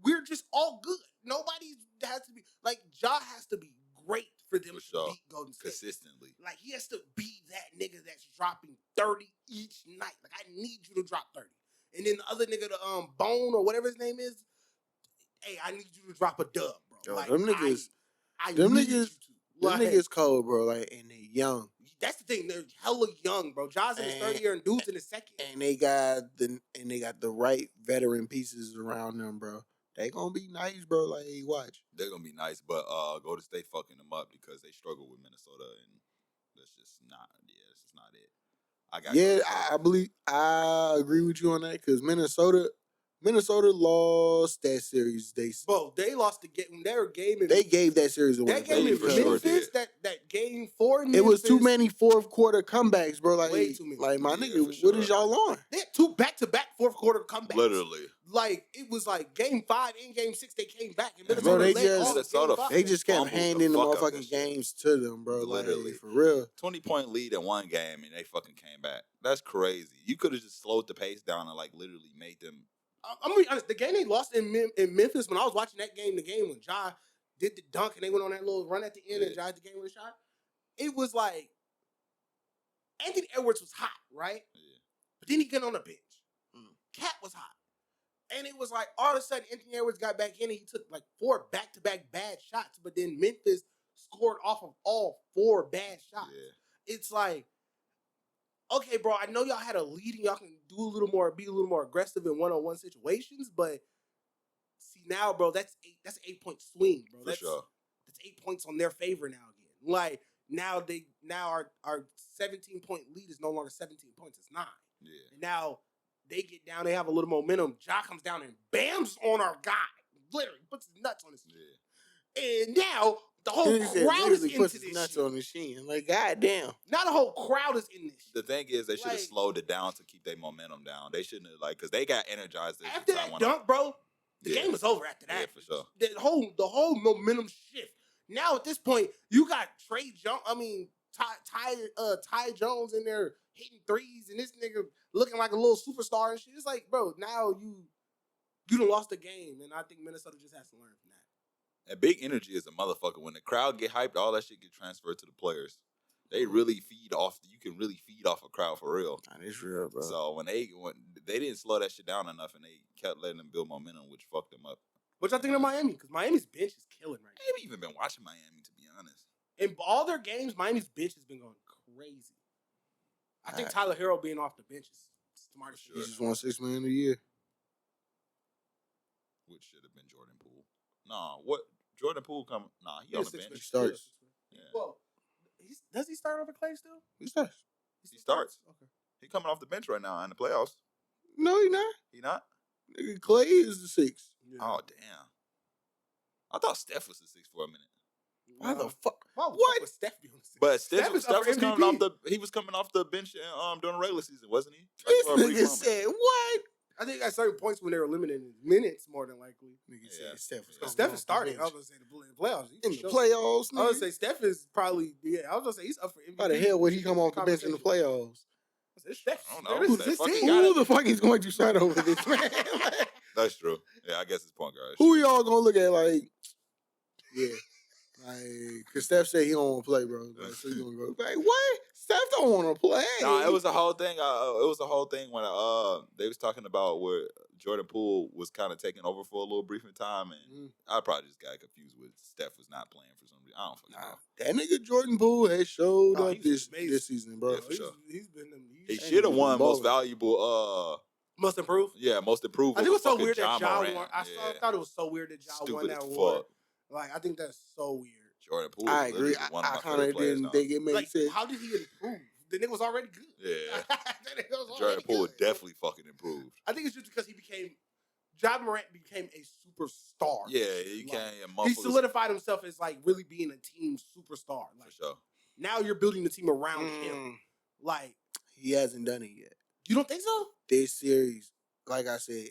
We're just all good. Nobody has to be like Ja has to be great for them to beat Golden State consistently. Like, he has to be that nigga that's dropping 30 each night. Like, I need you to drop 30. And then the other nigga, the Bone or whatever his name is, hey, I need you to drop a dub, bro. Yo, like, them niggas, them niggas cold, bro. Like, and they young. That's the thing. They're hella young, bro. Ja's in his third year and Dude's in his second. And they got the right veteran pieces around them, bro. They gonna be nice, bro. Like, hey, watch. They're gonna be nice, but Golden State fucking them up because they struggle with Minnesota, and that's just not. Yeah, that's just not it. I agree with you on that because Minnesota lost that series. They lost the game. They gave that series away. That game in Memphis, that game 4 in Memphis. It was too many fourth quarter comebacks, bro. Like, way too many. Like, my nigga, what is y'all on? They had 2 back-to-back fourth quarter comebacks. Literally. Like, it was like game 5 and game 6, they came back. And bro, they just kept handing the motherfucking games to them, bro. Literally. Like, for real. 20-point lead in one game, and they fucking came back. That's crazy. You could have just slowed the pace down and, like, literally made them. I'm gonna be honest. The game they lost in Memphis, when I was watching that game, the game when Ja did the dunk and they went on that little run at the end and Ja had the game with a shot, it was like Anthony Edwards was hot, right? Yeah. But then he got on the bench. Cat was hot. And it was like all of a sudden Anthony Edwards got back in and he took like 4 back-to-back bad shots, but then Memphis scored off of all 4 bad shots. Yeah. It's like, okay, bro, I know y'all had a lead and y'all can be a little more aggressive in one-on-one situations, but see now, bro, that's an 8-point swing, bro. That's 8 points on their favor now again. Like, now our 17-point lead is no longer 17 points, it's 9. Yeah. And now they get down, they have a little momentum. Ja comes down and bams on our guy. Literally puts his nuts on his shin. Yeah. And now the whole crowd is into this nuts shit. On the shin. Like, goddamn. Now the whole crowd is in this shit. The thing is, they should have slowed it down to keep their momentum down. They shouldn't have, like, because they got energized. After that dunk, bro, the game was over after that. Yeah, for sure. The whole momentum shift. Now at this point, you got Ty Jones in there hitting threes, and this nigga looking like a little superstar and shit. It's like, bro, now you done lost the game, and I think Minnesota just has to learn from that. And big energy is a motherfucker. When the crowd get hyped, all that shit get transferred to the players. They really feed off. You can really feed off a crowd for real. That is real, bro. So when they didn't slow that shit down enough, and they kept letting them build momentum, which fucked them up. What y'all think of Miami? Because Miami's bench is killing right now. I haven't even been watching Miami, to be honest. In all their games, Miami's bench has been going crazy. I think Tyler Hero being off the bench is smart. He just won $6 million a year. Which should have been Jordan Poole. Nah, what? Jordan Poole come? Nah, he on the bench. He starts. Yeah. Well, does he start over Clay still? He starts. He starts. Okay. He coming off the bench right now in the playoffs. No, he not. He not? Nigga, Clay is the 6. Yeah. Oh, damn. I thought Steph was the 6 for a minute. Why the fuck? What was Steph doing? But Steph was coming off the bench during the regular season, wasn't he? This nigga said what? I think at certain points when they were limited in minutes, more than likely. Nigga said Steph was Steph is starting. I was gonna say the playoffs. In the playoffs, I was gonna say Steph is probably. Yeah, I was gonna say he's up for MVP. How the hell would he come off the bench in the playoffs? Steph. I don't know. Who the fuck is going to start over this man? That's true. Yeah, I guess it's point guard. Who y'all gonna look at like? Yeah. Like, cause Steph said he don't want to play, bro. Like, so you gonna go like, what? Steph don't want to play. Nah, it was a whole thing. It was a whole thing when they was talking about where Jordan Poole was kind of taking over for a little brief in time, and I probably just got confused with Steph was not playing for some reason. I don't fucking know. That nigga Jordan Poole has showed up this season, bro. Yeah, for sure. He's been. He should have won most valuable. Most improved. Yeah, most improved. I think it was so weird that Ja won. won. I thought it was so weird that Ja won that award. Like, I think that's so weird. Jordan Poole. I agree. I kind of didn't think it made sense. How did he improve? The nigga was already good. Yeah. Jordan Poole definitely fucking improved. I think it's just because Ja Morant became a superstar. Yeah, he he solidified himself as like really being a team superstar. Like, for sure. Now you're building the team around him. Like, he hasn't done it yet. You don't think so? This series, like I said,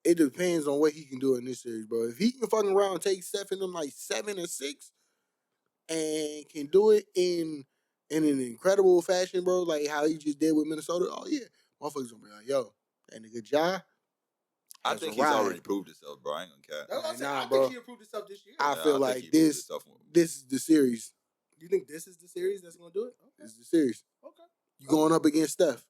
it depends on what he can do in this series, bro. If he can fucking around and take Steph in them like 7 or 6 and can do it in an incredible fashion, bro, like how he just did with Minnesota, oh yeah, motherfuckers gonna be like, yo, that nigga Ja. I think he's already proved himself, bro. I ain't gonna cap. I think he improved himself this year. I feel like this is the series. You think this is the series that's gonna do it? Okay. This is the series. Okay. You going up against Steph.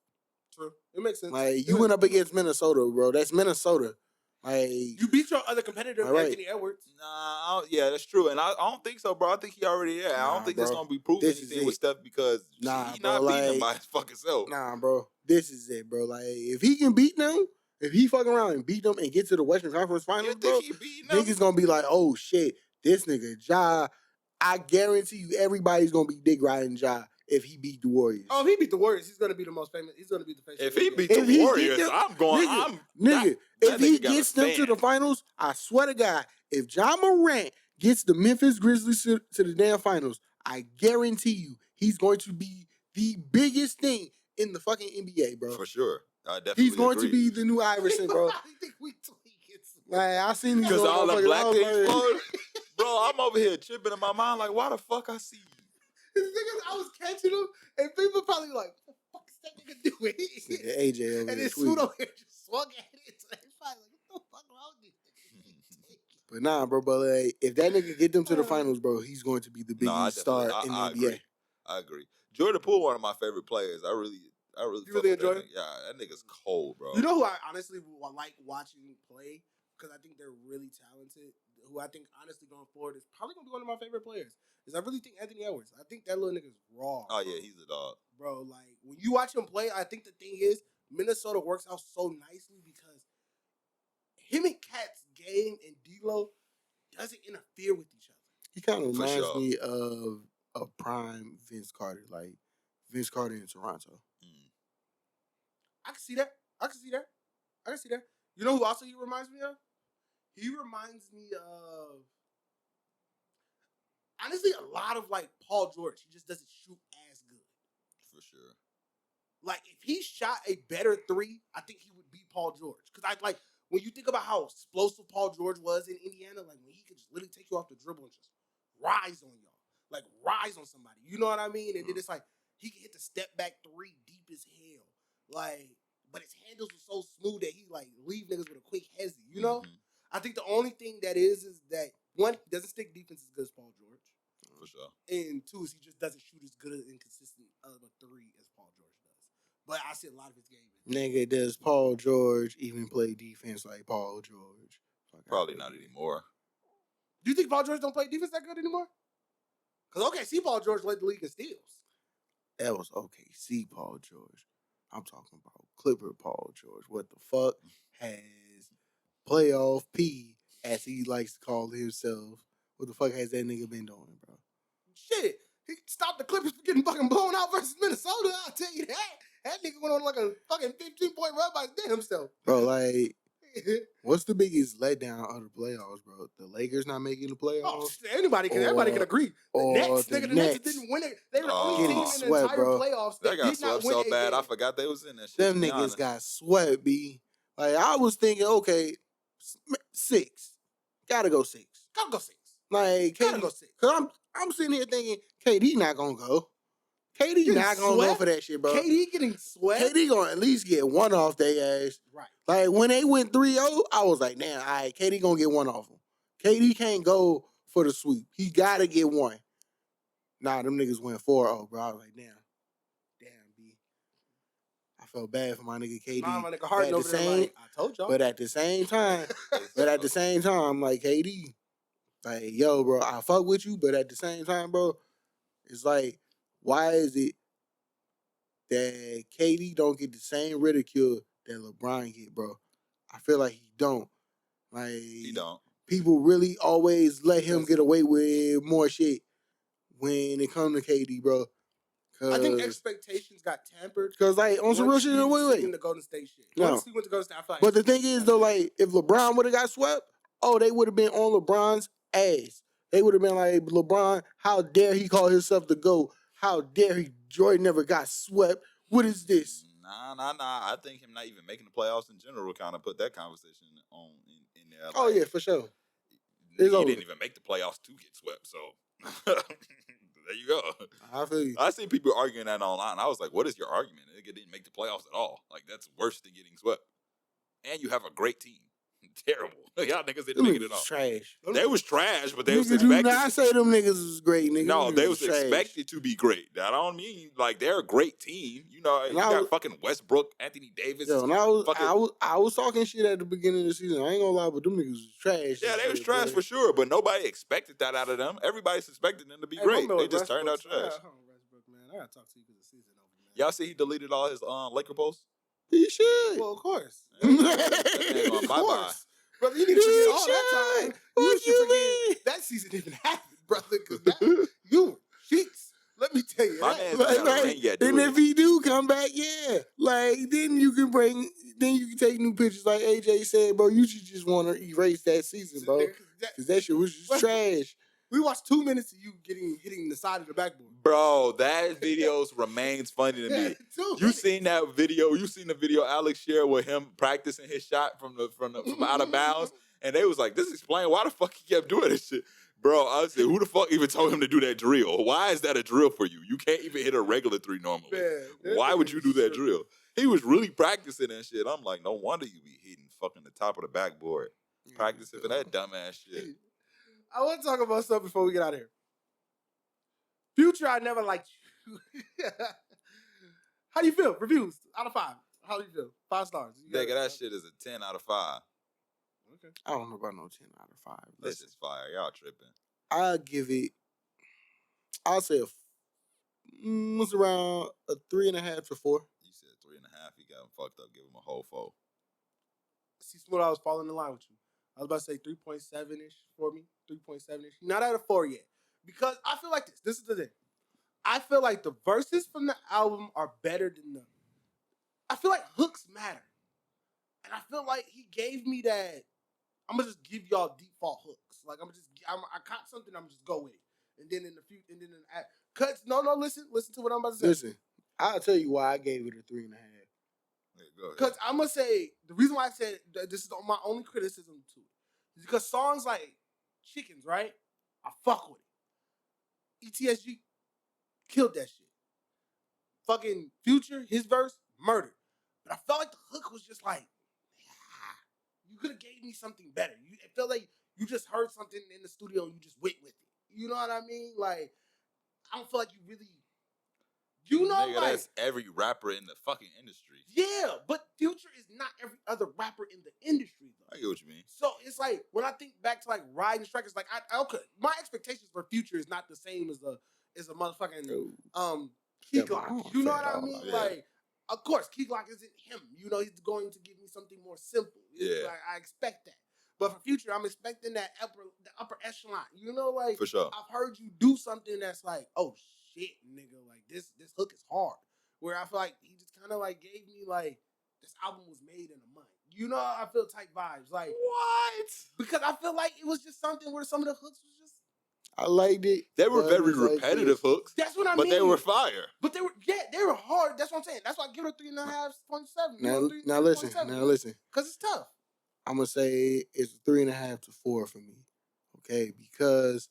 True. It makes sense. Like, you went up against Minnesota, bro. That's Minnesota. Like, you beat your other competitor, Anthony Edwards. Nah, yeah, that's true. And I don't think so, bro. I think he already, I don't think there's going to be proof anything with Steph because he's not beating him by his fucking self. Nah, bro. This is it, bro. Like, if he can beat them, if he fucking around and beat them and get to the Western Conference Finals, bro, niggas going to be like, oh, shit, this nigga, Ja, I guarantee you everybody's going to be dick riding Ja. If he beat the Warriors. Oh, if he beat the Warriors, he's going to be the most famous. He's going to be the face. If he beat the Warriors, I'm going. If he gets them to the finals, I swear to God, if Ja Morant gets the Memphis Grizzlies to the damn finals, I guarantee you he's going to be the biggest thing in the fucking NBA, bro. For sure. I definitely He's going to be the new Iverson, bro. I think we like, I seen these because all the black things, bro. I'm over here tripping in my mind like, why the fuck I see you? The thing is, I was catching him, and people probably like, what the fuck is that nigga doing? AJ over and then Smoot over here just swung at it. So they probably like, what the fuck wrong with this? But nah, bro, but like, if that nigga get them to the finals, bro, he's going to be the biggest star in the NBA. I agree. Jordan Poole, one of my favorite players. I really you really enjoy him? Yeah, that nigga's cold, bro. You know who I honestly like watching play? Because I think they're really talented. Who I think, honestly, going forward is probably going to be one of my favorite players. Is I really think Anthony Edwards. I think that little nigga's raw. Oh, yeah, he's a dog. Bro, like, when you watch him play, I think the thing is, Minnesota works out so nicely because him and Cat's game and D-Lo doesn't interfere with each other. He kind of reminds me of a prime Vince Carter, like Vince Carter in Toronto. I can see that. You know who also he reminds me of? He reminds me of, honestly, a lot of, like, Paul George. He just doesn't shoot as good. For sure. Like, if he shot a better 3, I think he would beat Paul George. Because, when you think about how explosive Paul George was in Indiana, like, when he could just literally take you off the dribble and just rise on y'all. Like, rise on somebody. You know what I mean? And then it's like, he can hit the step back 3 deep as hell. Like, but his handles were so smooth that he, like, leave niggas with a quick hezzy. You know? I think the only thing that is that, one, he doesn't stick defense as good as Paul George. For sure. And 2 is he just doesn't shoot as good and consistent of a 3 as Paul George does. But I see a lot of his game. Nigga, does Paul George even play defense like Paul George? Probably not anymore. Do you think Paul George don't play defense that good anymore? Because OKC Paul George led the league in steals. That was OKC Paul George. I'm talking about Clipper Paul George. What the fuck has playoff P, as he likes to call himself, what the fuck has that nigga been doing, bro? Shit. He stopped the Clippers from getting fucking blown out versus Minnesota. I'll tell you that. That nigga went on like a fucking 15-point run by himself. Bro, like, what's the biggest letdown of the playoffs, bro? The Lakers not making the playoffs? Oh, everybody can agree. The Nets didn't win it. They were the only team in the entire playoffs that got did not swept win so a bad, game. I forgot they was in that shit. Them niggas got swept, B. Like, I was thinking, okay, 6. Gotta go 6. Gotta go 6. Like, Gotta go 6. Because I'm sitting here thinking, KD not going to go. KD not going to go for that shit, bro. KD getting swept? KD going to at least get one off their ass. Right. Like, when they went 3-0, I was like, damn, all right, KD going to get one off them. KD can't go for the sweep. He got to get one. Nah, them niggas went 4-0, bro. I was like, damn, B. I felt bad for my nigga KD. Nah, my nigga Harden over there like, I told y'all. But at the same time, like, KD, like, yo, bro, I fuck with you, but at the same time, bro, it's like, why is it that KD don't get the same ridicule that LeBron get, bro? I feel like he don't. Like, he don't. People really always let him get away with more shit when it comes to KD, bro. I think expectations got tampered. Because, like, on some real shit, wait. In the Golden State shit. No. Once he went to Golden State, I feel like. But the thing is, though, like, if LeBron would have got swept, they would have been on LeBron's ass. They would have been like, LeBron, how dare he call himself the GOAT? How dare he? Jordan never got swept. What is this? Nah. I think him not even making the playoffs in general kind of put that conversation on in there. Like, oh, yeah, for sure. He didn't even make the playoffs to get swept, so there you go. I feel you. I see people arguing that online. I was like, what is your argument? Nigga didn't make the playoffs at all. Like, that's worse than getting swept. And you have a great team. Terrible. Y'all niggas didn't make it at all. Trash. They was trash, but they was expected. expected. I say them niggas was great, nigga. No, they was expected to be great. I don't mean like they're a great team. You know, you got fucking Westbrook, Anthony Davis. Yo, and I was talking shit at the beginning of the season. I ain't gonna lie, but them niggas was trash. Yeah, they was trash for sure, but nobody expected that out of them. Everybody expected them to be great. They just turned out trash. Westbrook, man, I gotta talk to you because the season over, man. Y'all see he deleted all his Laker posts? He should. Well, of course. Of course. Brother, you need to forget all that time. You should forget that season even happened, brother. Because you were cheeks. Let me tell you. My man's not got a ring yet, and if he do come back, yeah. Like, then you can take new pictures like AJ said, bro. You should just want to erase that season, bro. Because that shit was just trash. We watched 2 minutes of you hitting the side of the backboard. Bro, that video remains funny to me. You seen that video? You seen the video Alex shared with him practicing his shot from out of bounds? And they was like, this explains why the fuck he kept doing this shit. Bro, I said, who the fuck even told him to do that drill? Why is that a drill for you? You can't even hit a regular 3 normally. Man, why would you do that drill? He was really practicing that shit. I'm like, no wonder you be hitting fucking the top of the backboard. Practicing for that dumbass shit. I want to talk about stuff before we get out of here. Future, I never liked you. How do you feel? Reviews out of 5. How do you feel? 5 stars. Nigga, that shit is a 10 out of 5. Okay. I don't know about no 10 out of 5. That's just fire. Y'all tripping. I'll say it's around a 3.5 to 4. You said 3.5. He got him fucked up. Give him a whole 4. See, Smoot, I was falling in line with you. I was about to say 3.7-ish for me. 3.7-ish. Not at a 4 yet. Because I feel like this. This is the thing. I feel like the verses from the album are better than the... I feel like hooks matter. And I feel like he gave me that... I'm going to just give y'all default hooks. Like, I caught something, I'm just go with it. And then in the future... And then in the... Cuts... No, listen to what I'm about to say. Listen, I'll tell you why I gave it a 3.5. Because I'm going to say... The reason why I said this is my only criticism to it. Is because songs like Chickens, right? I fuck with it. ETSG killed that shit. Fucking Future, his verse, murdered. But I felt like the hook was just like, you could have gave me something better. It felt like you just heard something in the studio and you just went with it. You know what I mean? Like, I don't feel like you really, nigga, like, that's every rapper in the fucking industry. Yeah, but Future is not every other rapper in the industry, though. I get what you mean. So it's like, when I think back to like Riding Strikers, like, okay, my expectations for Future is not the same as a motherfucking Key Glock. You know what I mean? Yeah. Like, of course, Key Glock isn't him. You know, he's going to give me something more simple. Yeah. Like, I expect that. But for Future, I'm expecting the upper echelon. You know, like, for sure. I've heard you do something that's like, oh shit, nigga, like this hook is hard. Where I feel like he just kind of like gave me like, this album was made in a month. You know, I feel type vibes. Like, what? Because I feel like it was just something where some of the hooks was just... I liked it. They were very repetitive hooks. That's what I mean. But they were fire. But they were hard. That's what I'm saying. That's why I give it a 3.5.7. Now listen. Because it's tough. I'm gonna say it's 3.5 to 4 for me. Okay, because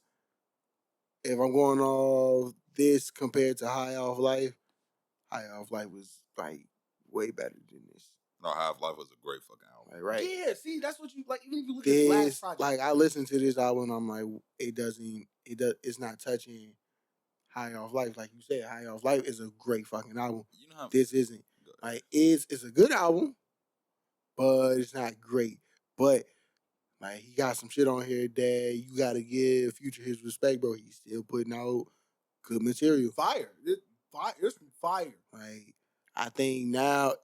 if I'm going off this compared to High Off Life was like way better than this. No, High Off Life was a great fucking album. Like, right? Yeah, see, that's what you like. Even if you look at his last project, like I listened to this album, I'm like, it's not touching High Off Life. Like you said, High Off Life is a great fucking album. You know how this isn't. Like it's a good album, but it's not great. But like he got some shit on here that you gotta give Future his respect, bro. He's still putting out good material. Fire. It's fire. Like I think now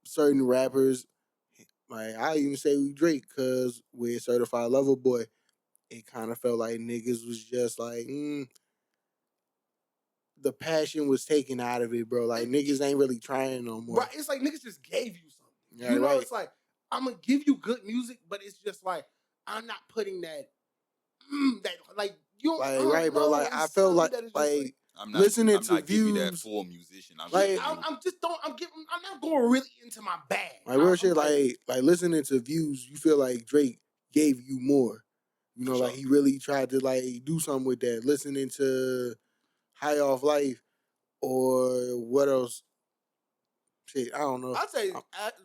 certain rappers, like I even say with Drake, cause with Certified Lover Boy, it kind of felt like niggas was just like, the passion was taken out of it, bro. Like niggas ain't really trying no more. Right, it's like niggas just gave you something. Yeah, you know, right. It's like I'm gonna give you good music, but it's just like I'm not putting that like you don't like right, bro. Like I felt like I'm listening to not views. Give you that full musician. I'm not going really into my bag. Like real shit. Like listening to views, you feel like Drake gave you more. You know, like he really tried to like do something with that. Listening to High Off Life or what else? Shit, I don't know. I'd say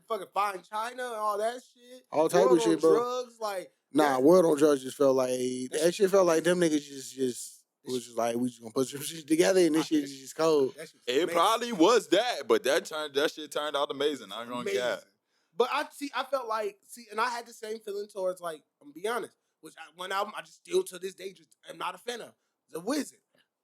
fucking Fine China and all that shit. All type of shit, bro. Drugs, like World on Drugs just felt like that shit felt like them niggas just was just like we just gonna put some shit together and this shit is just cold. It probably was that, but that shit turned out amazing. I'm gonna cap. But I felt like and I had the same feeling towards like I'm gonna be honest, one album I just still to this day just am not a fan of. The Wizard.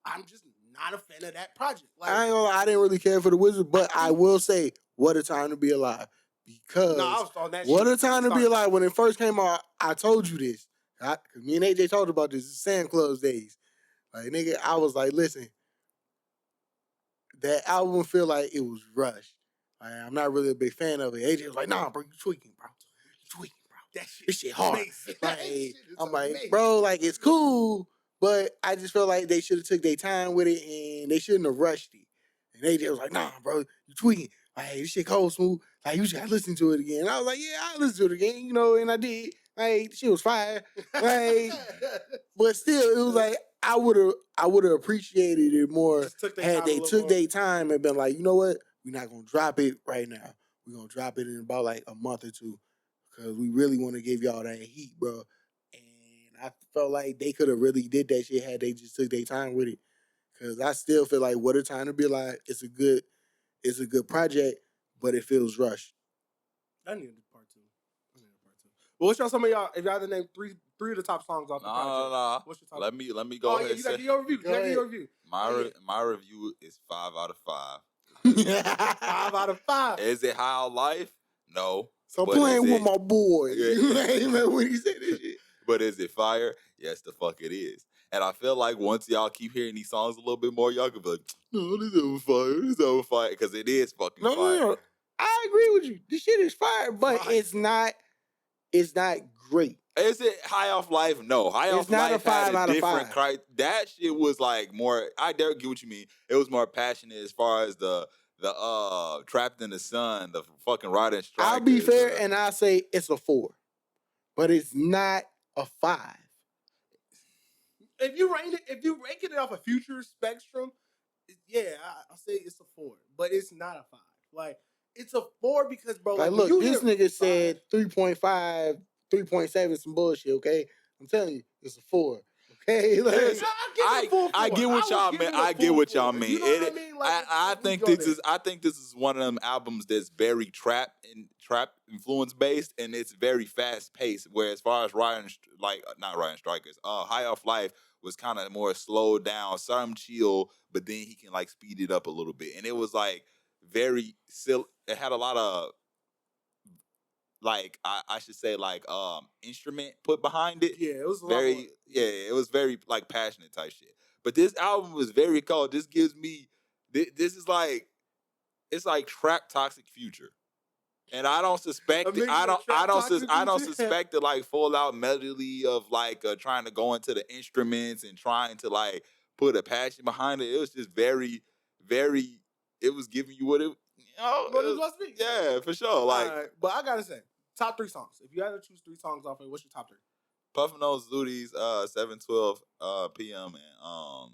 I'm just not a fan of that project. Like, I ain't gonna lie, I didn't really care for the Wizard, but I will say, what a time to be alive. Because I was on that what shit. a time to be alive. When it first came out, I told you this. Me and AJ talked about this. Sand Clubs days. Like nigga, I was like, listen, that album feel like it was rushed. Like, I'm not really a big fan of it. AJ was like, nah, bro, you tweaking, bro. This shit hard. Like, I'm like, bro, like it's cool, but I just feel like they should have took their time with it and they shouldn't have rushed it. And AJ was like, nah, bro, you tweaking. Like, hey, this shit cold smooth. Like, you just gotta listen to it again. And I was like, yeah, I listened to it again, you know, and I did. Like, shit was fire. Like, but still, it was like I would have appreciated it more had they took their time and been like, you know what, we're not gonna drop it right now. We're gonna drop it in about like a month or two. Cause we really want to give y'all that heat, bro. And I felt like they could have really did that shit had they just took their time with it. Cause I still feel like What a Time to Be Alive. It's a good project, but it feels rushed. I need part two. Well, what's some of y'all? If y'all had to name three of the top songs off the project. No. What's your top? Let me go ahead. Yeah, you got to give your review. My review is 5 out of 5. 5 out of 5. Is it High on Life? No. So playing with my boy. You remember when he said this shit? But is it fire? Yes, the fuck it is. And I feel like once y'all keep hearing these songs a little bit more, y'all can be like, no, this is fire. This is fire. Because it is fucking fire. No. I agree with you. This shit is fire, but it's not great. Is it High Off Life? No. High Off Life had a different that shit was like more, I dare get what you mean. It was more passionate as far as the Trapped in the Sun, the fucking Riding Strikers. I'll be fair and I'll say it's a 4. But it's not a 5. If you rank it off a Future spectrum, I'll say it's a 4. But it's not a 5. Like, it's a 4 because, bro, like look, this nigga said 3.5, 3.7, some bullshit, okay? I'm telling you, it's a 4. Okay, like, I get what y'all mean. I get what y'all mean. You know what I mean? Like, I think this is one of them albums that's very trap influence based, and it's very fast paced. Where as far as not Riding Strikers, High Off Life was kind of more slowed down, some chill, but then he can like speed it up a little bit, and it was like very silly. It had a lot of like I should say like instrument put behind it. Yeah, it was it was very like passionate type shit. But this album was very cold. This gives me this is like it's like trap Toxic Future. And I don't suspect I don't suspect the like full out melody of like trying to go into the instruments and trying to like put a passion behind it. It was just very, very it was giving you what it was supposed to be. Yeah, for sure. Like, right. But I gotta say, top 3 songs. If you had to choose 3 songs off it, what's your top 3? Puffin' Those Zooties, 7:12 p.m. and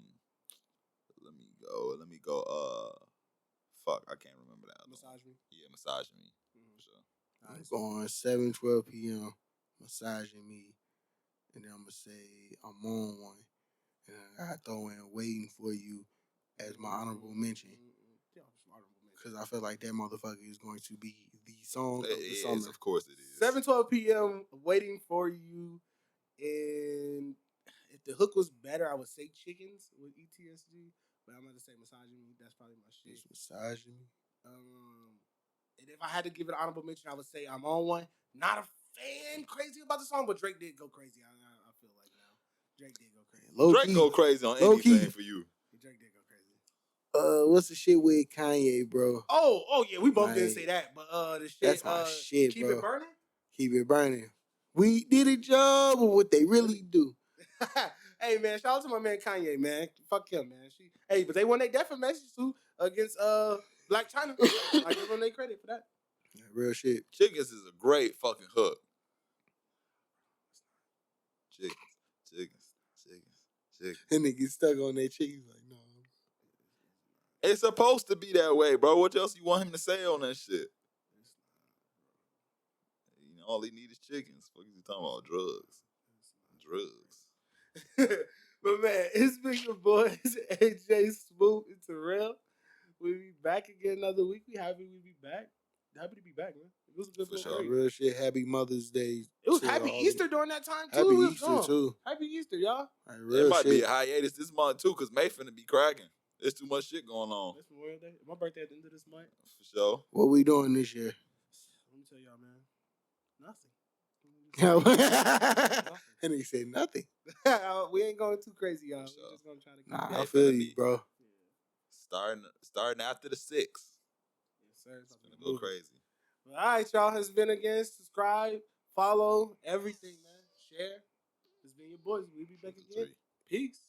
let me go. Fuck, I can't remember that. Massage Me. Yeah, Massage Me. For sure. I'm going 7:12 p.m. Massaging Me, and then I'm gonna say I'm on one, and I gotta throw in Waiting for You as my honorable mention. Because I feel like that motherfucker is going to be the song of the summer. Of course it is. 7:12 p.m. Waiting for You. And if the hook was better, I would say Chickens with ETSG. But I'm going to say Massaging Me. That's probably my shit. It's Massaging Me. And if I had to give it an honorable mention, I would say I'm on one. Not a fan crazy about the song, but Drake did go crazy. I feel like now. Drake did go crazy. Drake go crazy on anything for you. Drake did go crazy. What's the shit with Kanye, bro? Oh yeah, we both didn't say that, but the shit. That's my shit, Keep bro. It Burning. Keep It Burning. We did a job of what they really do. Hey man, shout out to my man Kanye, man. Fuck him, man. But they won their defamation suit against Black China. I give them their credit for that. Yeah, real shit. Chickens is a great fucking hook. Chickens. And they get stuck on that chicken. Like, no. It's supposed to be that way, bro. What else you want him to say on that shit? You know, all he need is chickens. What is he talking about? Drugs. But man, it's been your boys, AJ, Smoot, and Terrell. We'll be back again another week. We happy to be back. Happy to be back, man. It was a good sure. Real shit. Happy Mother's Day. It was Happy Easter during that time, too. Happy Easter, too. Happy Easter, y'all. Right, it might be a hiatus this month, too, because May finna be cracking. There's too much shit going on. It's Memorial Day. My birthday at the end of this month. For sure. What we doing this year? Let me tell y'all, man. Nothing. And he said nothing. We ain't going too crazy, y'all. Sure. We're just gonna try to I feel you, bro. Yeah. Starting after the 6th. Yes, sir. It's gonna go crazy. Well, all right, y'all. Has been again. Subscribe, follow, everything, man. Share. It's been your boys. We'll be back again. Peace.